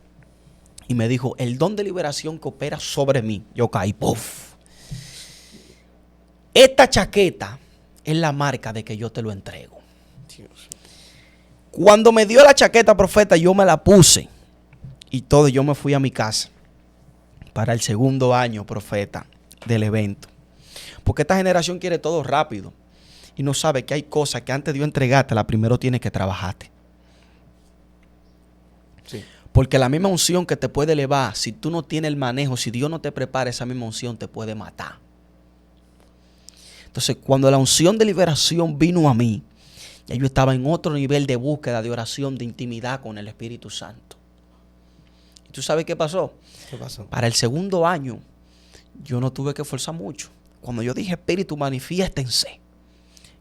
y me dijo, el don de liberación que opera sobre mí. Yo caí, ¡puf! Esta chaqueta es la marca de que yo te lo entrego. Dios. Cuando me dio la chaqueta, profeta, yo me la puse y todo, yo me fui a mi casa para el segundo año, profeta, del evento. Porque esta generación quiere todo rápido y no sabe que hay cosas que antes de yo entregártela, primero tienes que trabajarte. Sí. Porque la misma unción que te puede elevar, si tú no tienes el manejo, si Dios no te prepara, esa misma unción te puede matar. Entonces, cuando la unción de liberación vino a mí, ya yo estaba en otro nivel de búsqueda, de oración, de intimidad con el Espíritu Santo. ¿Y tú sabes qué pasó? ¿Qué pasó? Para el segundo año, yo no tuve que forzar mucho. Cuando yo dije, Espíritu, manifiéstense.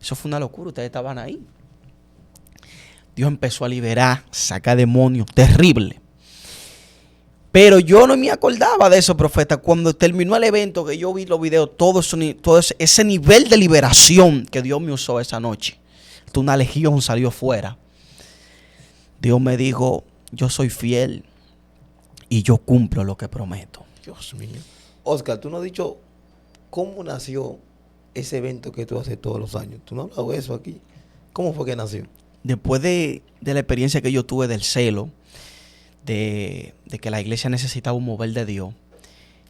Eso fue una locura, ustedes estaban ahí. Dios empezó a liberar, sacar demonios, terrible. Pero yo no me acordaba de eso, profeta. Cuando terminó el evento, que yo vi los videos, todo ese nivel de liberación que Dios me usó esa noche. Una legión salió fuera. Dios me dijo, yo soy fiel y yo cumplo lo que prometo. Dios mío. Oscar, tú no has dicho cómo nació ese evento que tú haces todos los años. Tú no has hablado de eso aquí. ¿Cómo fue que nació? Después de la experiencia que yo tuve del celo, de que la iglesia necesitaba un mover de Dios,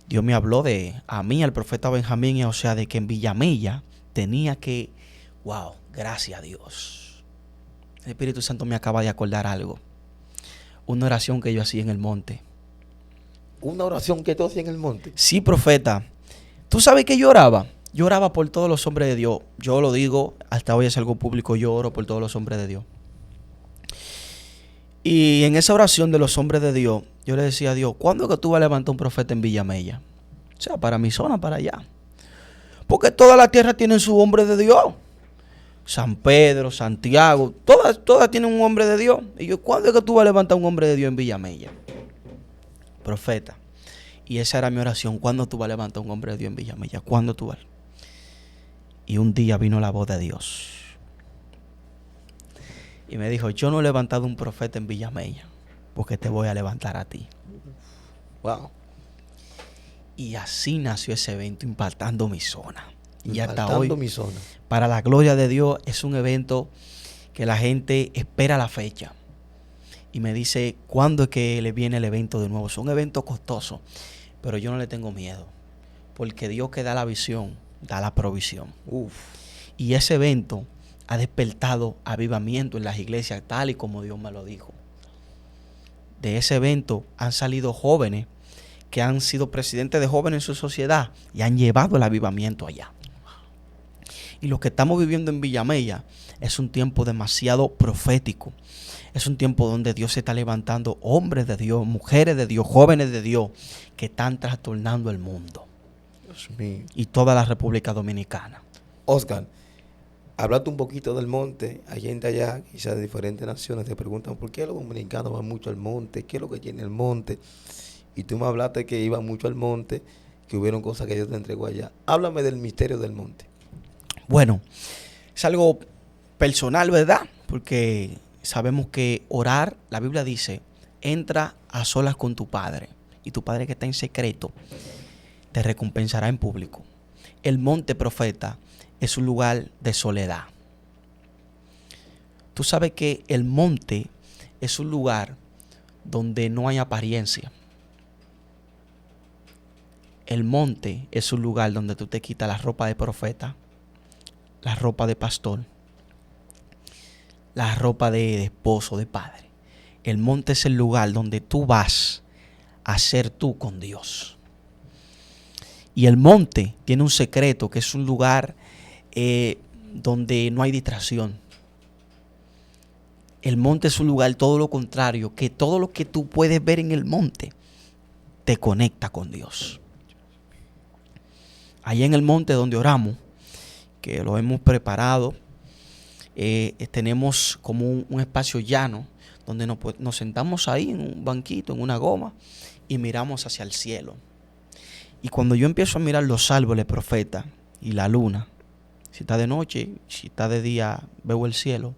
Dios me habló a mí, al profeta Benjamín, o sea, de que en Villamella tenía que, wow, gracias a Dios. El Espíritu Santo me acaba de acordar algo. Una oración que yo hacía en el monte. ¿Una oración que tú hacías en el monte? Sí, profeta. ¿Tú sabes que yo oraba? Yo oraba por todos los hombres de Dios. Yo lo digo, hasta hoy es algo público, yo oro por todos los hombres de Dios. Y en esa oración de los hombres de Dios, yo le decía a Dios, ¿cuándo es que tú vas a levantar un profeta en Villamella? O sea, para mi zona, para allá. Porque toda la tierra tiene su hombre de Dios. San Pedro, Santiago, todas tienen un hombre de Dios. Y yo, ¿cuándo es que tú vas a levantar un hombre de Dios en Villamella? Profeta. Y esa era mi oración. ¿Cuándo tú vas a levantar un hombre de Dios en Villamella? ¿Cuándo tú vas? Y un día vino la voz de Dios. Y me dijo, yo no he levantado un profeta en Villamella, porque te voy a levantar a ti. Wow. Y así nació ese evento, Impactando mi zona. Y hasta hoy, Impactando mi zona. para la gloria de Dios, es un evento que la gente espera la fecha. Y me dice, ¿cuándo es que le viene el evento de nuevo? Es un evento costoso, pero yo no le tengo miedo. Porque Dios que da la visión, da la provisión. Uf. Y ese evento ha despertado avivamiento en las iglesias, tal y como Dios me lo dijo. De ese evento han salido jóvenes que han sido presidentes de jóvenes en su sociedad y han llevado el avivamiento allá. Y lo que estamos viviendo en Villamella es un tiempo demasiado profético. Es un tiempo donde Dios se está levantando hombres de Dios, mujeres de Dios, jóvenes de Dios, que están trastornando el mundo. Dios mío. Y toda la República Dominicana. Oscar, háblate un poquito del monte. Hay gente allá, quizás de diferentes naciones, te preguntan por qué los dominicanos van mucho al monte, qué es lo que tiene el monte. Y tú me hablaste que iban mucho al monte, que hubieron cosas que Dios te entregó allá. Háblame del misterio del monte. Bueno, es algo personal, ¿verdad? Porque sabemos que orar, la Biblia dice, entra a solas con tu Padre. Y tu Padre que está en secreto te recompensará en público. El monte, profeta, es un lugar de soledad. Tú sabes que el monte es un lugar donde no hay apariencia. El monte es un lugar donde tú te quitas la ropa de profeta, la ropa de pastor, la ropa de esposo, de padre. El monte es el lugar donde tú vas a ser tú con Dios. Y el monte tiene un secreto, que es un lugar donde no hay distracción. El monte es un lugar todo lo contrario, que todo lo que tú puedes ver en el monte te conecta con Dios. Allá en el monte donde oramos, que lo hemos preparado, tenemos como un espacio llano donde nos sentamos ahí en un banquito, en una goma, y miramos hacia el cielo. Y cuando yo empiezo a mirar los árboles, profeta, y la luna, si está de noche, si está de día, veo el cielo,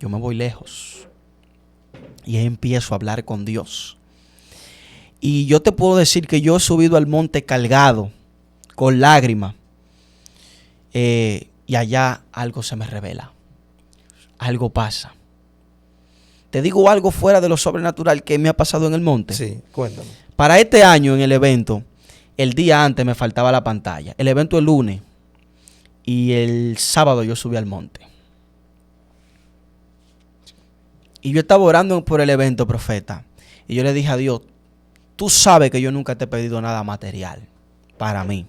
yo me voy lejos. Y ahí empiezo a hablar con Dios. Y yo te puedo decir que yo he subido al monte cargado, con lágrimas, y allá algo se me revela. Algo pasa. Te digo algo fuera de lo sobrenatural que me ha pasado en el monte. Sí, cuéntame. Para este año en el evento, el día antes me faltaba la pantalla. El evento el lunes y el sábado yo subí al monte. Y yo estaba orando por el evento, profeta. Y yo le dije a Dios, tú sabes que yo nunca te he pedido nada material para mí.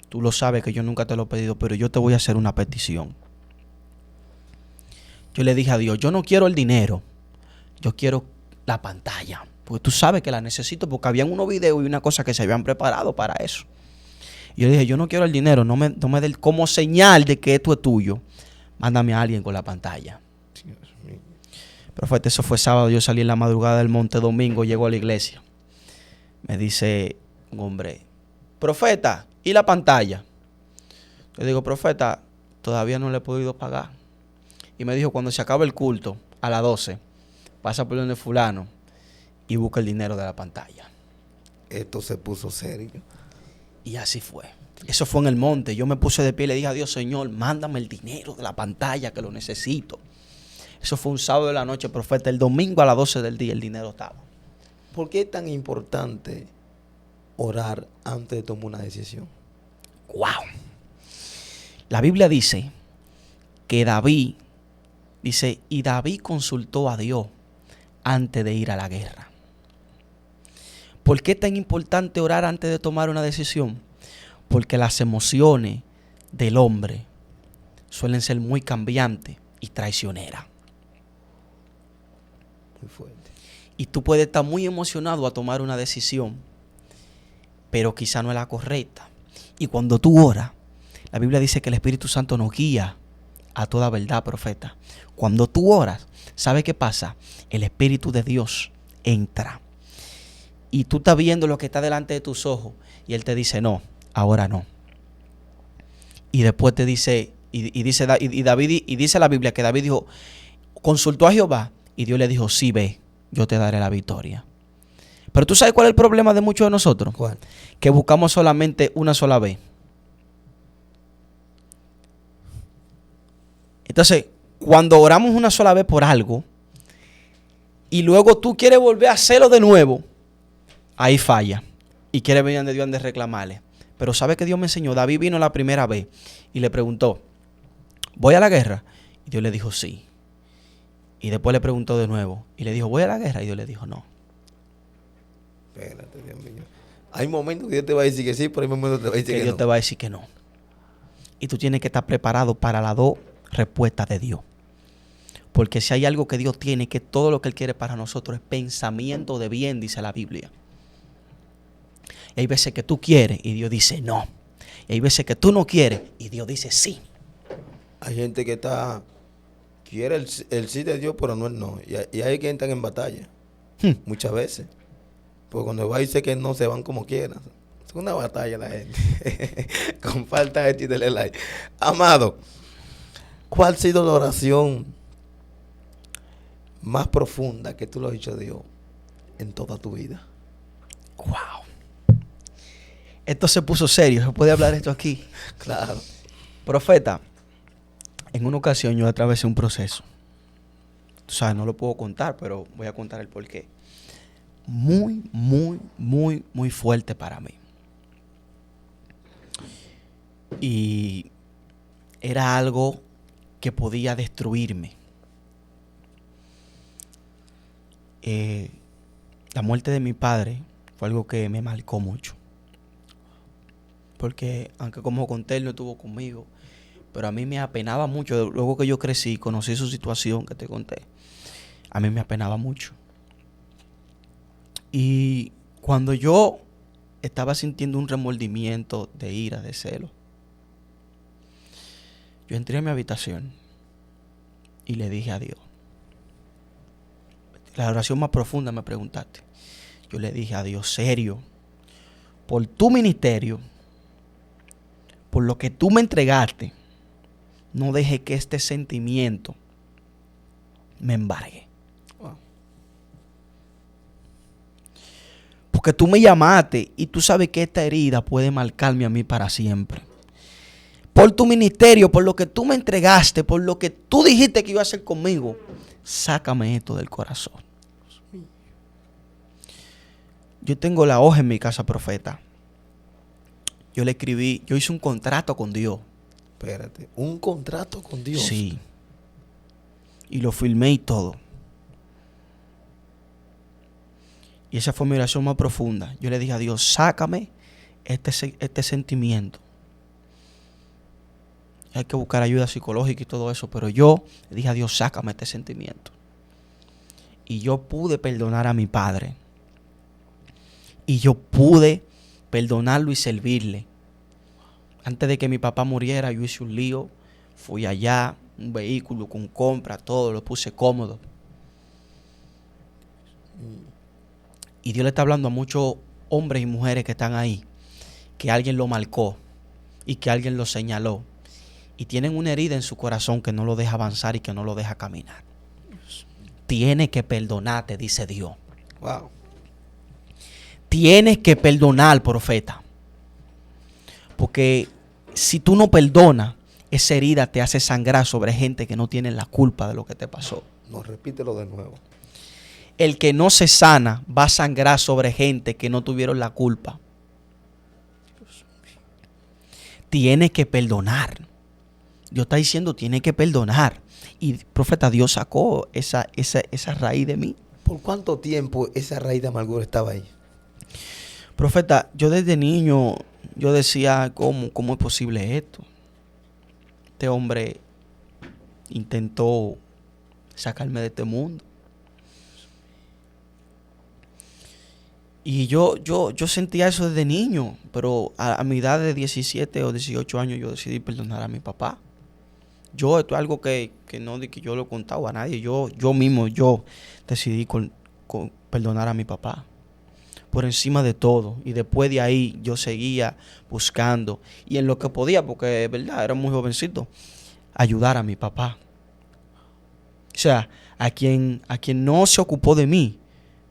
Tú lo sabes que yo nunca te lo he pedido, pero yo te voy a hacer una petición. Yo le dije a Dios, yo no quiero el dinero, yo quiero la pantalla. Porque tú sabes que la necesito, porque habían unos videos y una cosa que se habían preparado para eso. Y yo dije, yo no quiero el dinero, no me des como señal de que esto es tuyo. Mándame a alguien con la pantalla. Profeta, eso fue sábado, yo salí en la madrugada del monte, domingo, llego a la iglesia. Me dice un hombre, profeta, ¿y la pantalla? Yo digo, profeta, todavía no le he podido pagar. Y me dijo, cuando se acabe el culto, a las 12, pasa por donde fulano y busca el dinero de la pantalla. Esto se puso serio. Y así fue. Eso fue en el monte. Yo me puse de pie y le dije a Dios, Señor, mándame el dinero de la pantalla que lo necesito. Eso fue un sábado de la noche, profeta. El domingo a las 12 del día el dinero estaba. ¿Por qué es tan importante orar antes de tomar una decisión? ¡Wow! La Biblia dice que David, y David consultó a Dios antes de ir a la guerra. ¿Por qué es tan importante orar antes de tomar una decisión? Porque las emociones del hombre suelen ser muy cambiantes y traicioneras. Muy fuerte. Y tú puedes estar muy emocionado a tomar una decisión, pero quizá no es la correcta. Y cuando tú oras, la Biblia dice que el Espíritu Santo nos guía a toda verdad, profeta. Cuando tú oras, ¿sabes qué pasa? El Espíritu de Dios entra. Y tú estás viendo lo que está delante de tus ojos. Y Él te dice, no, ahora no. Y después te dice, dice la Biblia que David dijo, consultó a Jehová. Y Dios le dijo, sí, ve, yo te daré la victoria. Pero tú sabes cuál es el problema de muchos de nosotros. ¿Cuál? Que buscamos solamente una sola vez. Entonces, cuando oramos una sola vez por algo y luego tú quieres volver a hacerlo de nuevo, ahí falla. Y quieres venir de Dios a reclamarle. Pero ¿sabe que Dios me enseñó? David vino la primera vez y le preguntó, ¿voy a la guerra? Y Dios le dijo, sí. Y después le preguntó de nuevo y le dijo, ¿voy a la guerra? Y Dios le dijo, no. Espérate, Dios mío. Hay momentos que Dios te va a decir que sí, pero hay momentos que te va a decir Que que Dios no. te va a decir que no. Y tú tienes que estar preparado para las dos respuestas de Dios. Porque si hay algo que Dios tiene, que todo lo que Él quiere para nosotros es pensamiento de bien, dice la Biblia. Y hay veces que tú quieres y Dios dice no. Y hay veces que tú no quieres y Dios dice sí. Hay gente que quiere el sí de Dios, pero no el no. Y hay que entran en batalla. Muchas veces. Porque cuando va y dice que no, se van como quieran. Es una batalla la gente. Con falta de ti, dale like. Amado, ¿cuál ha sido la oración más profunda que tú le has dicho a Dios en toda tu vida? Wow. Esto se puso serio. ¿Se puede hablar esto aquí? Claro. Profeta, en una ocasión yo atravesé un proceso. O sea, no lo puedo contar, pero voy a contar el porqué. Muy, muy, muy, muy fuerte para mí. Y era algo que podía destruirme. La muerte de mi padre fue algo que me marcó mucho. Porque aunque como conté, él no estuvo conmigo, pero a mí me apenaba mucho. Luego que yo crecí, conocí su situación que te conté. A mí me apenaba mucho. Y cuando yo estaba sintiendo un remordimiento de ira, de celo, yo entré a mi habitación y le dije a Dios. La oración más profunda me preguntaste. Yo le dije a Dios, serio, por tu ministerio, por lo que tú me entregaste, no deje que este sentimiento me embargue. Wow. Porque tú me llamaste y tú sabes que esta herida puede marcarme a mí para siempre. Por tu ministerio, por lo que tú me entregaste, por lo que tú dijiste que iba a hacer conmigo, sácame esto del corazón. Yo tengo la hoja en mi casa, profeta. Yo le escribí, yo hice un contrato con Dios. Espérate, un contrato con Dios. Sí. Y lo firmé y todo. Y esa fue mi oración más profunda. Yo le dije a Dios, sácame este sentimiento. Hay que buscar ayuda psicológica y todo eso, pero yo le dije a Dios, sácame este sentimiento. Y yo pude perdonar a mi padre. Y yo pude perdonarlo y servirle. Antes de que mi papá muriera, yo hice un lío. Fui allá, un vehículo con compra, todo, lo puse cómodo. Y Dios le está hablando a muchos hombres y mujeres que están ahí, que alguien lo marcó y que alguien lo señaló. Y tienen una herida en su corazón que no lo deja avanzar y que no lo deja caminar. Tienes que perdonarte, dice Dios. Wow. Tienes que perdonar, profeta. Porque si tú no perdonas, esa herida te hace sangrar sobre gente que no tiene la culpa de lo que te pasó. No, repítelo de nuevo. El que no se sana va a sangrar sobre gente que no tuvieron la culpa. Tienes que perdonar. Dios está diciendo, tienes que perdonar. Y profeta, Dios sacó esa raíz de mí. ¿Por cuánto tiempo esa raíz de amargura estaba ahí? Profeta, yo desde niño, yo decía, ¿cómo es posible esto? Este hombre intentó sacarme de este mundo. Y yo sentía eso desde niño, pero a mi edad de 17 o 18 años yo decidí perdonar a mi papá. Esto es algo que no de que yo lo he contado a nadie. Yo mismo decidí perdonar a mi papá. Por encima de todo. Y después de ahí yo seguía buscando. Y en lo que podía, porque es verdad, era muy jovencito, ayudar a mi papá. O sea, a quien no se ocupó de mí,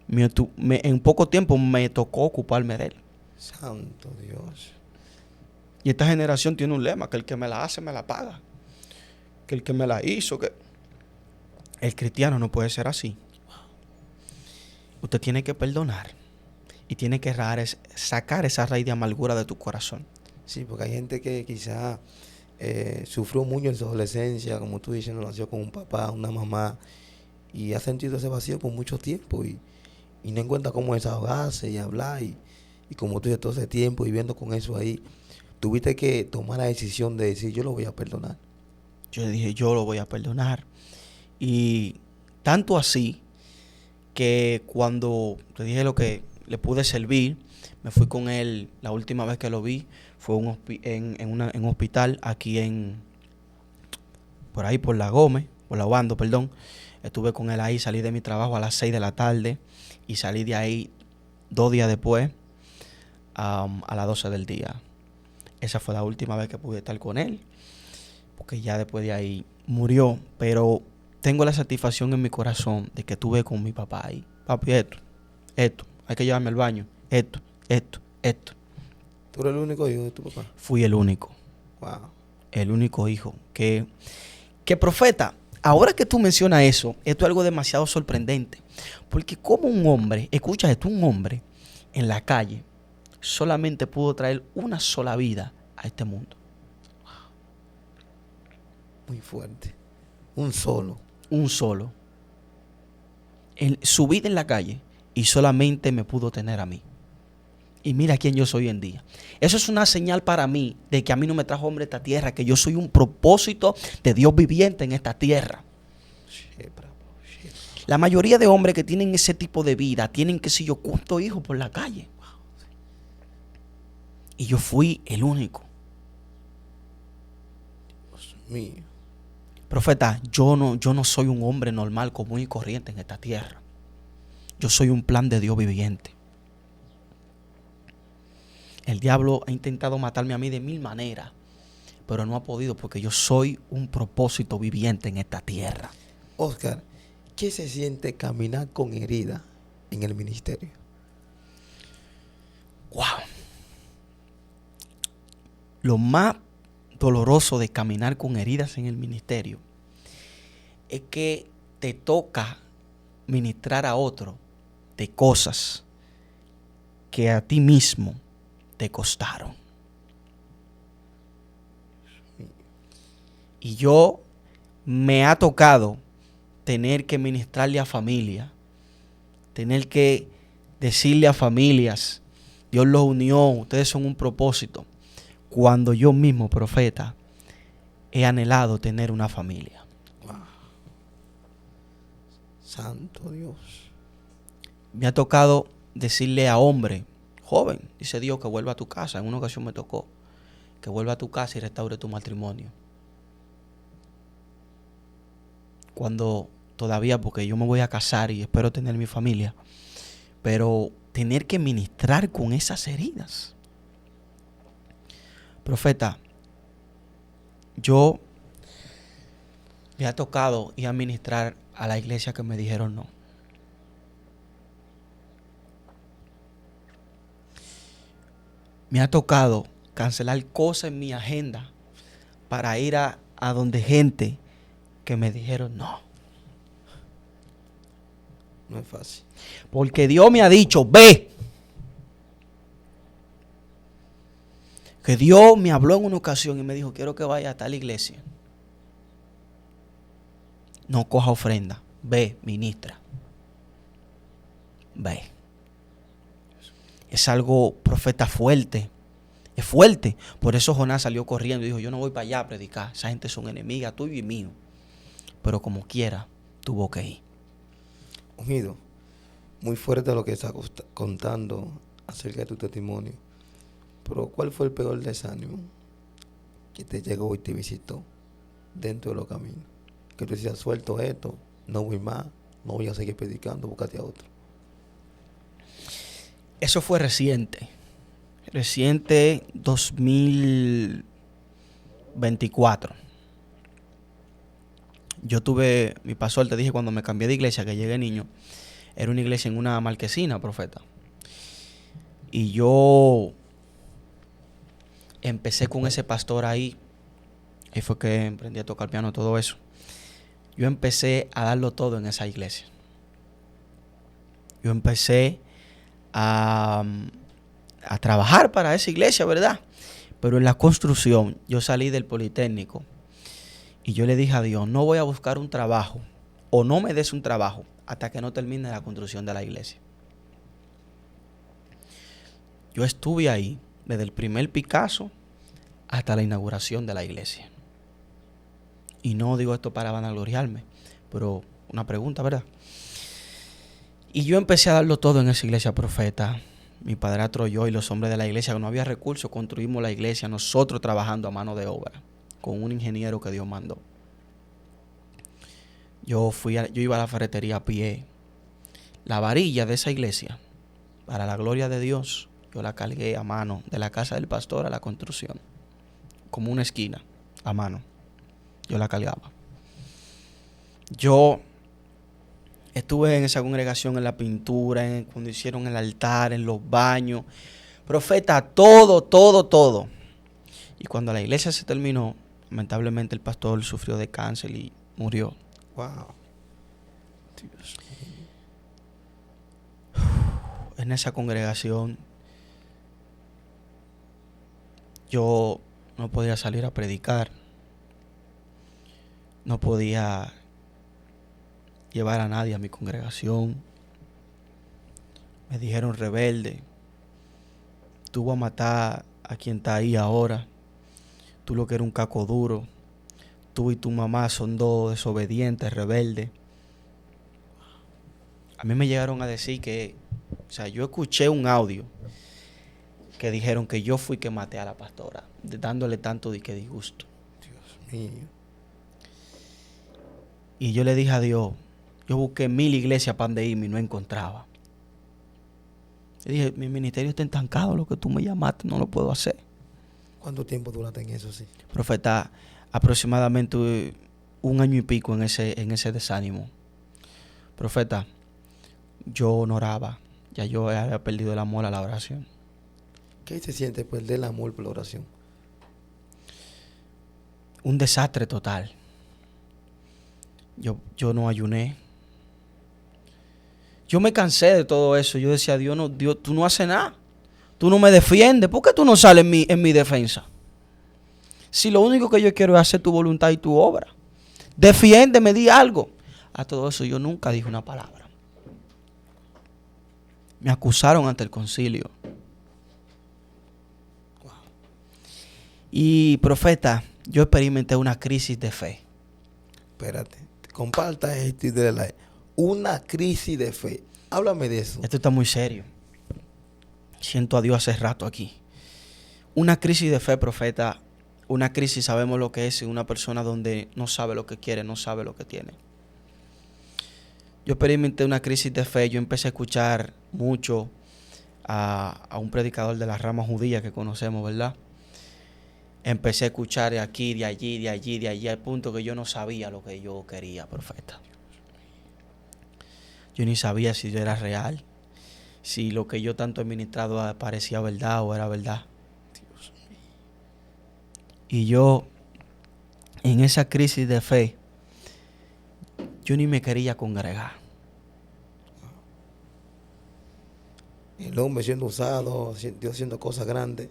En poco tiempo me tocó ocuparme de él. Santo Dios. Y esta generación tiene un lema, que el que me la hace, me la paga. Que el que me la hizo, que... El cristiano no puede ser así. Usted tiene que perdonar. Y tiene que sacar esa raíz de amargura de tu corazón. Sí, porque hay gente que quizá sufrió mucho en su adolescencia, como tú dices, no nació con un papá, una mamá, y ha sentido ese vacío por mucho tiempo y no encuentra cómo desahogarse y hablar. Y como tú dices, todo ese tiempo viviendo con eso ahí, tuviste que tomar la decisión de decir, yo lo voy a perdonar. Yo le dije, yo lo voy a perdonar. Y tanto así que cuando te dije lo que le pude servir, me fui con él. La última vez que lo vi fue en un hospital aquí por ahí por la Obando, perdón. Estuve con él ahí, salí de mi trabajo a las 6 de la tarde y salí de ahí 2 días después a las 12 del día. Esa fue la última vez que pude estar con él, porque ya después de ahí murió. Pero tengo la satisfacción en mi corazón de que estuve con mi papá ahí. Papi, esto, hay que llevarme al baño, esto. ¿Tú eres el único hijo de tu papá? Fui el único. Wow. El único hijo. Que profeta, ahora que tú mencionas eso, esto es algo demasiado sorprendente. Porque como un hombre, escucha esto, un hombre en la calle solamente pudo traer una sola vida a este mundo. Muy fuerte. Un solo. Un solo. Su vida en la calle y solamente me pudo tener a mí. Y mira quién yo soy hoy en día. Eso es una señal para mí de que a mí no me trajo hombre a esta tierra, que yo soy un propósito de Dios viviente en esta tierra. La mayoría de hombres que tienen ese tipo de vida tienen, qué sé yo, cuántos hijos por la calle. Y yo fui el único. Dios mío. Profeta, yo no soy un hombre normal, común y corriente en esta tierra. Yo soy un plan de Dios viviente. El diablo ha intentado matarme a mí de 1000 maneras, pero no ha podido porque yo soy un propósito viviente en esta tierra. Oscar, ¿qué se siente caminar con herida en el ministerio? Wow. Lo más doloroso de caminar con heridas en el ministerio es que te toca ministrar a otro de cosas que a ti mismo te costaron. Y yo me ha tocado tener que ministrarle a familia, tener que decirle a familias, Dios los unió, ustedes son un propósito, cuando yo mismo, profeta, he anhelado tener una familia. Wow. Santo Dios. Me ha tocado decirle a hombre, joven, dice Dios, que vuelva a tu casa. En una ocasión me tocó que vuelva a tu casa y restaure tu matrimonio. Cuando todavía, porque yo me voy a casar y espero tener mi familia, pero tener que ministrar con esas heridas. Profeta, yo me ha tocado ir a ministrar a la iglesia que me dijeron no. Me ha tocado cancelar cosas en mi agenda para ir a donde gente que me dijeron no. No es fácil. Porque Dios me ha dicho, ve. Que Dios me habló en una ocasión y me dijo, quiero que vaya a tal iglesia. No coja ofrenda. Ve, ministra. Ve. Es algo, profeta, fuerte. Es fuerte. Por eso Jonás salió corriendo y dijo, yo no voy para allá a predicar. Esa gente son enemigas tuyo y mío. Pero como quiera, tuvo que ir. Unido, muy fuerte lo que estás contando acerca de tu testimonio. Pero ¿cuál fue el peor desánimo que te llegó y te visitó dentro de los caminos? Que tú decías, suelto esto, no voy más, no voy a seguir predicando, búscate a otro. Eso fue reciente. Reciente 2024. Yo tuve, mi pastor, te dije cuando me cambié de iglesia, que llegué niño, Era una iglesia en una marquesina, profeta. Y yo empecé con ese pastor ahí. Ahí fue que aprendí a tocar piano, todo eso. Yo empecé a darlo todo en esa iglesia. Yo empecé a trabajar para esa iglesia, ¿verdad? Pero en la construcción, yo salí del Politécnico y yo le dije a Dios, no voy a buscar un trabajo o no me des un trabajo hasta que no termine la construcción de la iglesia. Yo estuve ahí desde el primer Picasso hasta la inauguración de la iglesia. Y no digo esto para vanagloriarme, pero una pregunta, ¿verdad? Y yo empecé a darlo todo en esa iglesia, profeta. Mi padrastro, yo y los hombres de la iglesia, no había recursos, construimos la iglesia, nosotros trabajando a mano de obra, con un ingeniero que Dios mandó. Yo iba a la ferretería a pie. La varilla de esa iglesia, para la gloria de Dios, yo la cargué a mano, de la casa del pastor a la construcción, como una esquina, a mano. Yo la cargaba. Yo estuve en esa congregación, en la pintura, cuando hicieron el altar, en los baños. Profeta, todo. Y cuando la iglesia se terminó, lamentablemente el pastor sufrió de cáncer y murió. Wow. Dios. En esa congregación yo no podía salir a predicar. No podía llevar a nadie a mi congregación. Me dijeron rebelde. Tú vas a matar a quien está ahí ahora. Tú lo que eres un caco duro. Tú y tu mamá son dos desobedientes, rebeldes. A mí me llegaron a decir que, yo escuché un audio que dijeron que yo fui que maté a la pastora, dándole tanto disgusto. Dios mío. Y yo le dije a Dios, yo busqué 1000 iglesias para donde irme y no encontraba. Le dije, mi ministerio está estancado, lo que tú me llamaste no lo puedo hacer. ¿Cuánto tiempo duraste en eso, sí? Profeta, aproximadamente 1 año y pico en ese desánimo. Profeta, yo no oraba, ya yo había perdido el amor a la oración. ¿Qué se siente perder el amor por la oración? Un desastre total. Yo no ayuné. Yo me cansé de todo eso. Yo decía, Dios, tú no haces nada. Tú no me defiendes. ¿Por qué tú no sales en mi defensa? Si lo único que yo quiero es hacer tu voluntad y tu obra. Defiéndeme, di algo. A todo eso yo nunca dije una palabra. Me acusaron ante el concilio. Wow. Y profeta, yo experimenté una crisis de fe. Espérate, comparta esto y de like. Una crisis de fe. Háblame de eso. Esto está muy serio. Siento a Dios hace rato aquí. Una crisis de fe, profeta. Una crisis, sabemos lo que es una persona donde no sabe lo que quiere, no sabe lo que tiene. Yo experimenté una crisis de fe. Yo empecé a escuchar mucho a un predicador de la rama judía que conocemos, ¿verdad? Empecé a escuchar de aquí, de allí, al punto que yo no sabía lo que yo quería, profeta. Yo ni sabía si yo era real, si lo que yo tanto he ministrado parecía verdad o era verdad. Dios mío. Y yo, en esa crisis de fe, yo ni me quería congregar. El hombre siendo usado, Dios haciendo cosas grandes,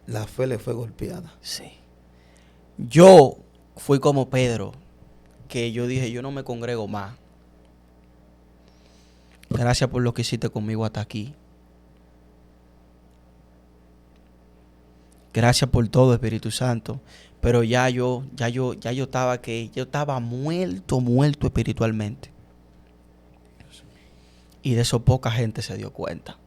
la fe le fue golpeada. Sí. Yo fui como Pedro, que yo dije, yo no me congrego más. Gracias por lo que hiciste conmigo hasta aquí. Gracias por todo, Espíritu Santo. Pero ya yo estaba muerto espiritualmente. Y de eso poca gente se dio cuenta.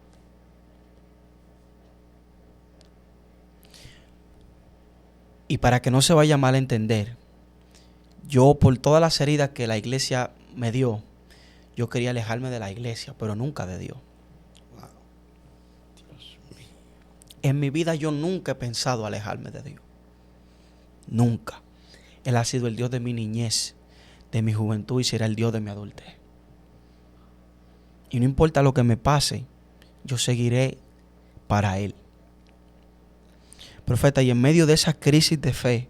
Y para que no se vaya mal a entender, yo por todas las heridas que la iglesia me dio, yo quería alejarme de la iglesia, pero nunca de Dios. Wow. Dios mío. En mi vida yo nunca he pensado alejarme de Dios. Nunca. Él ha sido el Dios de mi niñez, de mi juventud y será el Dios de mi adultez. Y no importa lo que me pase, yo seguiré para Él. Profeta, y en medio de esa crisis de fe,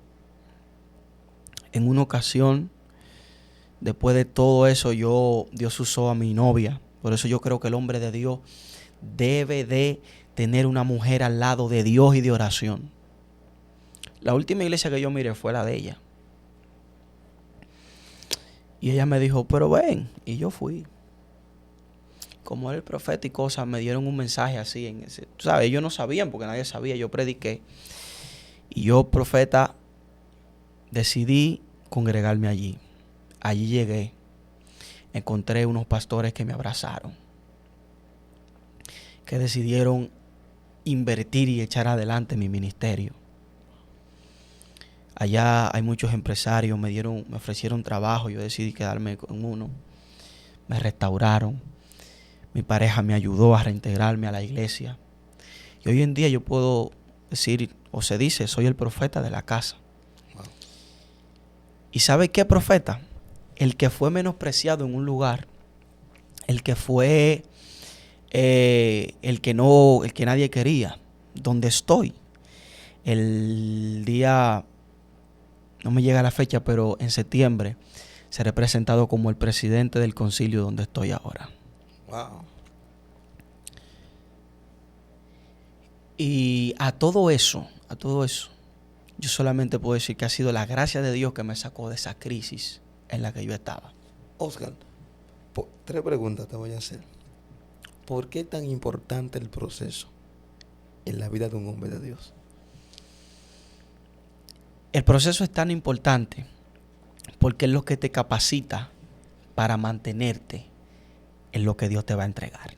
en una ocasión, después de todo eso, Dios usó a mi novia. Por eso yo creo que el hombre de Dios debe de tener una mujer al lado de Dios y de oración. La última iglesia que yo miré fue la de ella. Y ella me dijo, pero ven. Y yo fui. Como era el profeta y cosas, me dieron un mensaje así. Tú sabes, ellos no sabían porque nadie sabía. Yo prediqué. Y yo, profeta, decidí congregarme allí. Allí llegué. Encontré unos pastores que me abrazaron, que decidieron invertir y echar adelante mi ministerio. Allá hay muchos empresarios, me ofrecieron trabajo, yo decidí quedarme con uno. Me restauraron. Mi pareja me ayudó a reintegrarme a la iglesia. Y hoy en día yo puedo decir, o se dice, soy el profeta de la casa. Wow. ¿Y sabe qué, profeta? El que fue menospreciado en un lugar, el que fue el que nadie quería, donde estoy, el día, no me llega la fecha, pero en septiembre seré presentado como el presidente del concilio donde estoy ahora. Wow. Y a todo eso, yo solamente puedo decir que ha sido la gracia de Dios que me sacó de esa crisis en la que yo estaba. Oscar, 3 preguntas te voy a hacer. ¿Por qué es tan importante el proceso en la vida de un hombre de Dios? El proceso es tan importante porque es lo que te capacita para mantenerte en lo que Dios te va a entregar.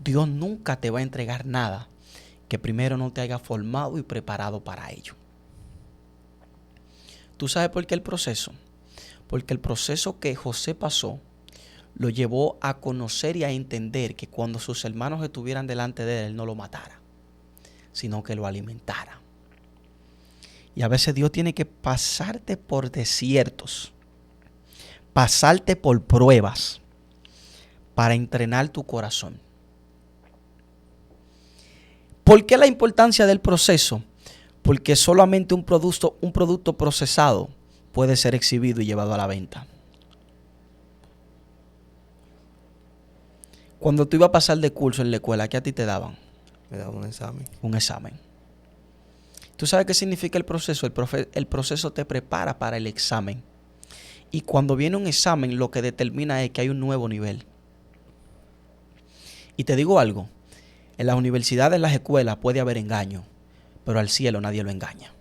Dios nunca te va a entregar nada que primero no te haya formado y preparado para ello. ¿Tú sabes por qué el proceso? Porque el proceso que José pasó lo llevó a conocer y a entender que cuando sus hermanos estuvieran delante de él no lo matara, sino que lo alimentara. Y a veces Dios tiene que pasarte por desiertos, pasarte por pruebas para entrenar tu corazón. ¿Por qué la importancia del proceso? Porque solamente un producto procesado puede ser exhibido y llevado a la venta. Cuando tú ibas a pasar de curso en la escuela, ¿qué a ti te daban? Me daban un examen. Un examen. ¿Tú sabes qué significa el proceso? El proceso te prepara para el examen. Y cuando viene un examen, lo que determina es que hay un nuevo nivel. Y te digo algo. En las universidades, en las escuelas puede haber engaño, pero al cielo nadie lo engaña.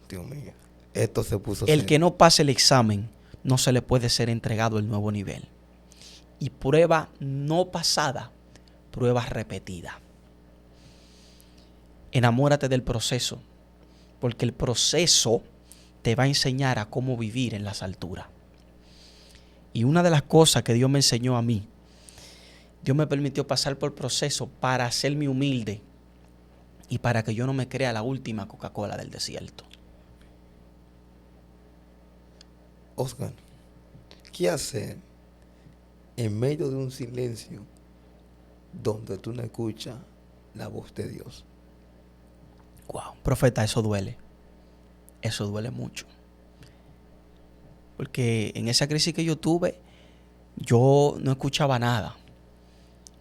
Dios mío, esto se puso serio. El que no pase el examen, no se le puede ser entregado el nuevo nivel. Y prueba no pasada, prueba repetida. Enamórate del proceso, porque el proceso te va a enseñar a cómo vivir en las alturas. Y una de las cosas que Dios me enseñó a mí, Dios me permitió pasar por el proceso para hacerme humilde y para que yo no me crea la última Coca-Cola del desierto. Oscar, ¿qué hacer en medio de un silencio donde tú no escuchas la voz de Dios? Wow, profeta, eso duele. Eso duele mucho. Porque en esa crisis que yo tuve, yo no escuchaba nada.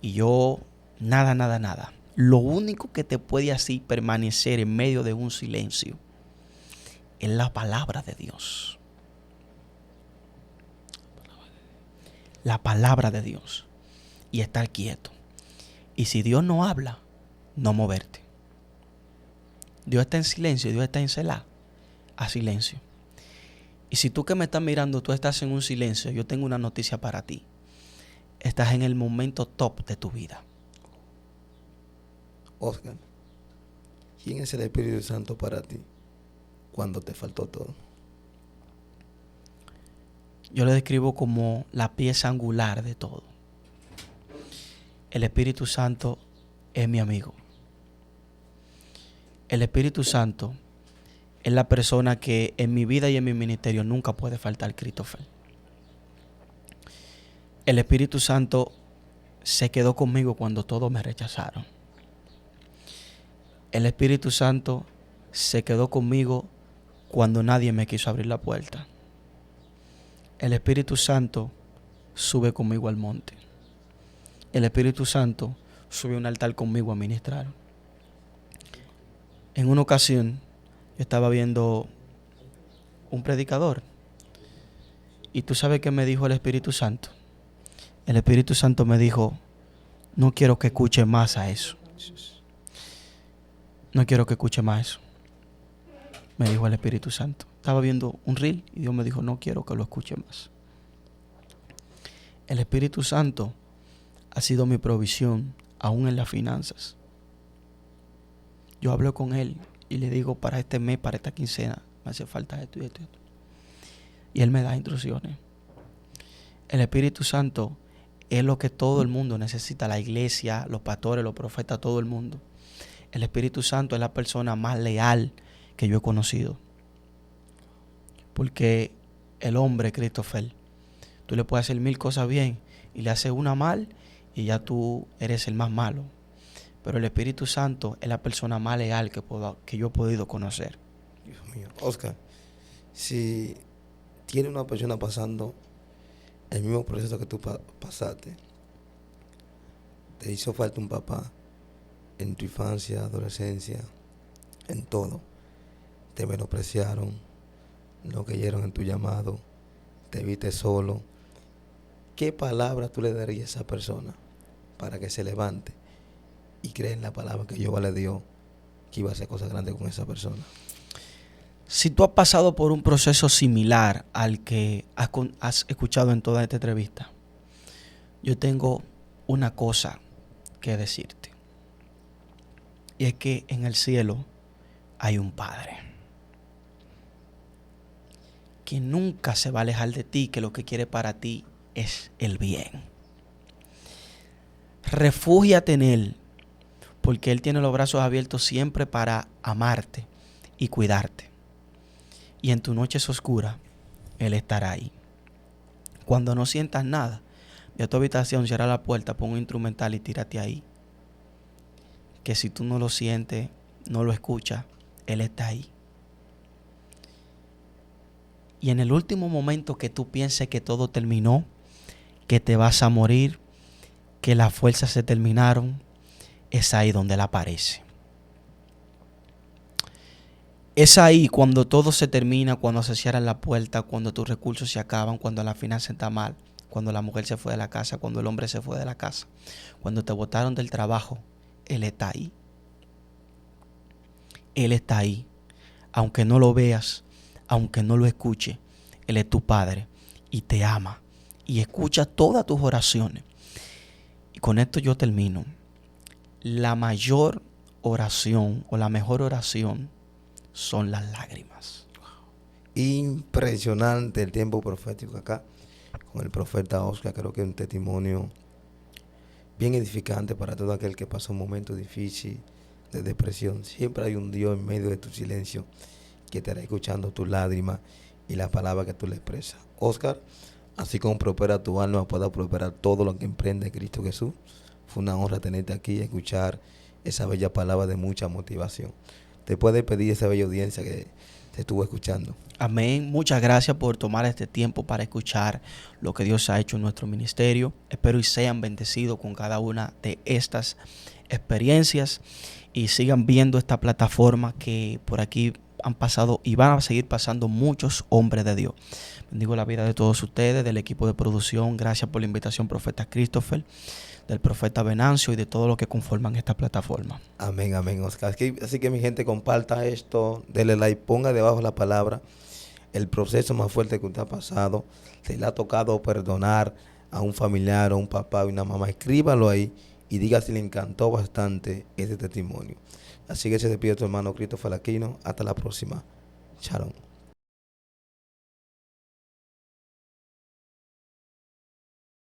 Y yo, nada. Lo único que te puede así permanecer en medio de un silencio es la palabra de Dios. La palabra de Dios. Y estar quieto. Y si Dios no habla, no moverte. Dios está en silencio, Dios está en Selah. A silencio. Y si tú que me estás mirando, tú estás en un silencio, yo tengo una noticia para ti. Estás en el momento top de tu vida. Oscar, ¿quién es el Espíritu Santo para ti cuando te faltó todo? Yo lo describo como la pieza angular de todo. El Espíritu Santo es mi amigo. El Espíritu Santo es la persona que en mi vida y en mi ministerio nunca puede faltar, Christopher. El Espíritu Santo se quedó conmigo cuando todos me rechazaron. El Espíritu Santo se quedó conmigo cuando nadie me quiso abrir la puerta. El Espíritu Santo sube conmigo al monte. El Espíritu Santo sube a un altar conmigo a ministrar. En una ocasión yo estaba viendo un predicador y tú sabes qué me dijo el Espíritu Santo. El Espíritu Santo me dijo: no quiero que escuche más a eso. No quiero que escuche más eso. Me dijo el Espíritu Santo. Estaba viendo un reel y Dios me dijo: no quiero que lo escuche más. El Espíritu Santo ha sido mi provisión aún en las finanzas. Yo hablo con Él y le digo: para este mes, para esta quincena, me hace falta esto y esto y esto. Y Él me da instrucciones. El Espíritu Santo es lo que todo el mundo necesita, la iglesia, los pastores, los profetas, todo el mundo. El Espíritu Santo es la persona más leal que yo he conocido. Porque el hombre, Christopher, tú le puedes hacer 1000 cosas bien y le haces una mal y ya tú eres el más malo. Pero el Espíritu Santo es la persona más leal que yo he podido conocer. Dios mío. Oscar, si tiene una persona pasando el mismo proceso que tú pasaste, te hizo falta un papá en tu infancia, adolescencia, en todo, te menospreciaron, no creyeron en tu llamado, te viste solo, ¿qué palabra tú le darías a esa persona para que se levante y cree en la palabra que Jehová le dio, que iba a hacer cosas grandes con esa persona? Si tú has pasado por un proceso similar al que has escuchado en toda esta entrevista, yo tengo una cosa que decirte. Y es que en el cielo hay un Padre que nunca se va a alejar de ti, que lo que quiere para ti es el bien. Refúgiate en Él, porque Él tiene los brazos abiertos siempre para amarte y cuidarte. Y en tus noches oscuras, Él estará ahí. Cuando no sientas nada, ve a tu habitación, cierra la puerta, pon un instrumental y tírate ahí. Que si tú no lo sientes, no lo escuchas, Él está ahí. Y en el último momento que tú pienses que todo terminó, que te vas a morir, que las fuerzas se terminaron, es ahí donde Él aparece. Es ahí cuando todo se termina, cuando se cierra la puerta, cuando tus recursos se acaban, cuando la finanza está mal, cuando la mujer se fue de la casa, cuando el hombre se fue de la casa, cuando te botaron del trabajo. Él está ahí. Él está ahí. Aunque no lo veas, aunque no lo escuches, Él es tu Padre y te ama y escucha todas tus oraciones. Y con esto yo termino. La mayor oración o la mejor oración son las lágrimas. Impresionante el tiempo profético acá con el profeta Oscar. Creo que es un testimonio bien edificante para todo aquel que pasa un momento difícil de depresión. Siempre hay un Dios en medio de tu silencio que estará escuchando tus lágrimas y las palabras que tú le expresas. Oscar, así como prospera tu alma, pueda prosperar todo lo que emprende Cristo Jesús. Fue una honra tenerte aquí y escuchar esa bella palabra de mucha motivación. Te puedes pedir esa bella audiencia que te estuvo escuchando. Amén. Muchas gracias por tomar este tiempo para escuchar lo que Dios ha hecho en nuestro ministerio. Espero y sean bendecidos con cada una de estas experiencias y sigan viendo esta plataforma que por aquí han pasado y van a seguir pasando muchos hombres de Dios. Bendigo la vida de todos ustedes, del equipo de producción. Gracias por la invitación, profeta Christopher, del profeta Venancio y de todos los que conforman esta plataforma. Amén, amén, Oscar. Así que mi gente, comparta esto, denle like, ponga debajo la palabra el proceso más fuerte que usted ha pasado. Si le ha tocado perdonar a un familiar o un papá o una mamá, escríbalo ahí y diga si le encantó bastante ese testimonio. Así que se despide tu hermano Christopher Aquino. Hasta la próxima. Shalom.